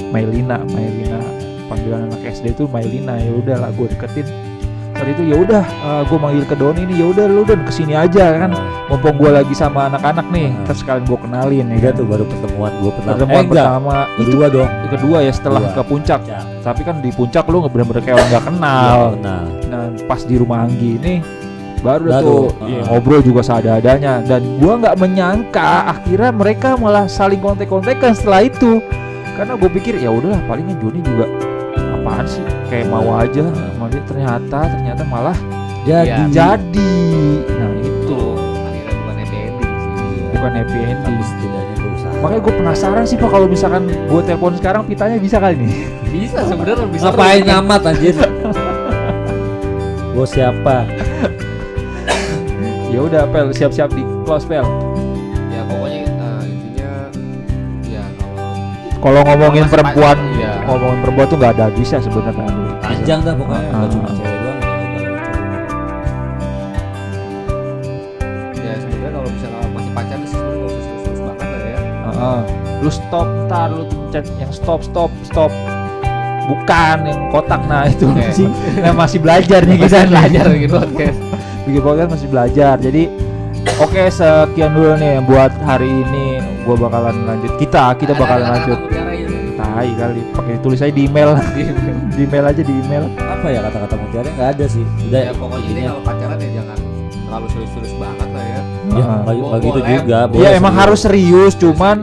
Speaker 2: Mailina. Panggilan anak SD itu Mailina. Ya udahlah gua deketin. Saat itu ya udah gua manggil ke Doni nih, ya udah lu dan kesini aja kan. Mumpung gua lagi sama anak-anak nih, terus sekalian gua kenalin ya
Speaker 1: enggak
Speaker 2: kan.
Speaker 1: tuh baru pertemuan gua pertama.
Speaker 2: Pertemuan
Speaker 1: Enggak.
Speaker 2: pertama itu
Speaker 1: Kedua dong.
Speaker 2: kedua ya setelah
Speaker 1: Dua.
Speaker 2: ke puncak.
Speaker 1: Ya.
Speaker 2: Tapi kan di puncak lu nggak bener-bener kayak orang nggak kenal.
Speaker 1: Nah,
Speaker 2: Nah pas di rumah Anggi ini baru
Speaker 1: Baru,
Speaker 2: tuh
Speaker 1: heeh.
Speaker 2: ngobrol juga seadanya, dan gua nggak menyangka akhirnya mereka malah saling kontek-kontekan setelah itu, karena gue pikir ya udahlah palingan Joni juga apaan sih kayak mau aja sama dia, ternyata malah
Speaker 1: jadi
Speaker 2: jadi. Nah itu
Speaker 3: Akhirnya bukan happy ending sih.
Speaker 2: bukan happy
Speaker 1: tapi
Speaker 2: ending.
Speaker 1: setidaknya berusaha.
Speaker 2: Makanya gue penasaran sih Pak, kalau misalkan gue telepon sekarang pitanya bisa kali nih.
Speaker 3: Bisa sebenarnya bisa.
Speaker 1: Ngapain nyamat anjir? Gua siapa?
Speaker 2: Ya udah Pel, siap-siap di close Pel.
Speaker 3: Ya pokoknya intinya ya
Speaker 2: Kalau ngomongin
Speaker 3: Masih
Speaker 2: perempuan,
Speaker 3: panjang, iya.
Speaker 2: ngomongin perempuan tuh nggak ada habisnya sebenarnya.
Speaker 1: Panjang dah pokoknya,
Speaker 2: Ah.
Speaker 1: enggak cuma cewek doang, kalau
Speaker 3: ya sebenarnya kalau misalnya masih pacaran sih sebenarnya nggak usah serius banget lah ya.
Speaker 2: Heeh. Lu stop, tar lu pencet yang stop. Bukan yang kotak, nah itu
Speaker 3: Oke.
Speaker 2: sih yang masih belajar nih kita
Speaker 3: Belajar gitu podcast.
Speaker 2: bikin podcast masih belajar. Jadi oke, sekian dulu nih buat hari ini. Gua bakalan lanjut, kita bakalan lanjut. Tai kali, pakai tulis aja di email. Di email aja, di email.
Speaker 1: apa ya kata-kata mutiara nggak ada sih. Udah
Speaker 3: Ya pokoknya ini kalau pacaran ya jangan terlalu serius-serius banget lah ya.
Speaker 1: ya
Speaker 2: Heeh.
Speaker 1: nggak gitu
Speaker 3: Boleh.
Speaker 1: juga.
Speaker 2: Iya
Speaker 1: boleh
Speaker 2: emang
Speaker 1: serius.
Speaker 2: harus serius, cuman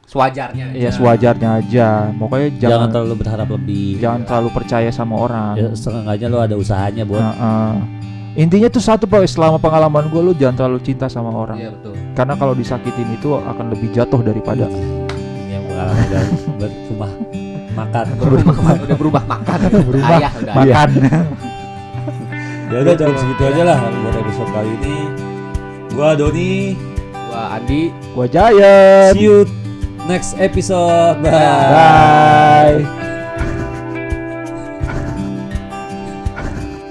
Speaker 3: Sewajarnya.
Speaker 2: ya sewajarnya aja. Pokoknya
Speaker 1: jangan
Speaker 2: jangan
Speaker 1: terlalu berharap lebih.
Speaker 2: jangan terlalu percaya sama orang.
Speaker 1: Ya setengahnya lo ada usahanya buat.
Speaker 2: Heeh. Intinya tuh satu Pak, selama pengalaman gue, lu jangan terlalu cinta sama orang.
Speaker 3: Iya betul.
Speaker 2: Karena kalau disakitin itu akan lebih jatuh daripada
Speaker 1: Ini yang pengalaman udah berumah makan.
Speaker 3: Udah berubah makan.
Speaker 2: Berubah
Speaker 3: Ayah udah.
Speaker 2: makan.
Speaker 1: Ya udah cukup segitu aja lah buat episode kali ini. Gua Doni.
Speaker 3: Gua Andi.
Speaker 2: Gua Giant.
Speaker 1: See you next episode. Bye.
Speaker 2: Bye.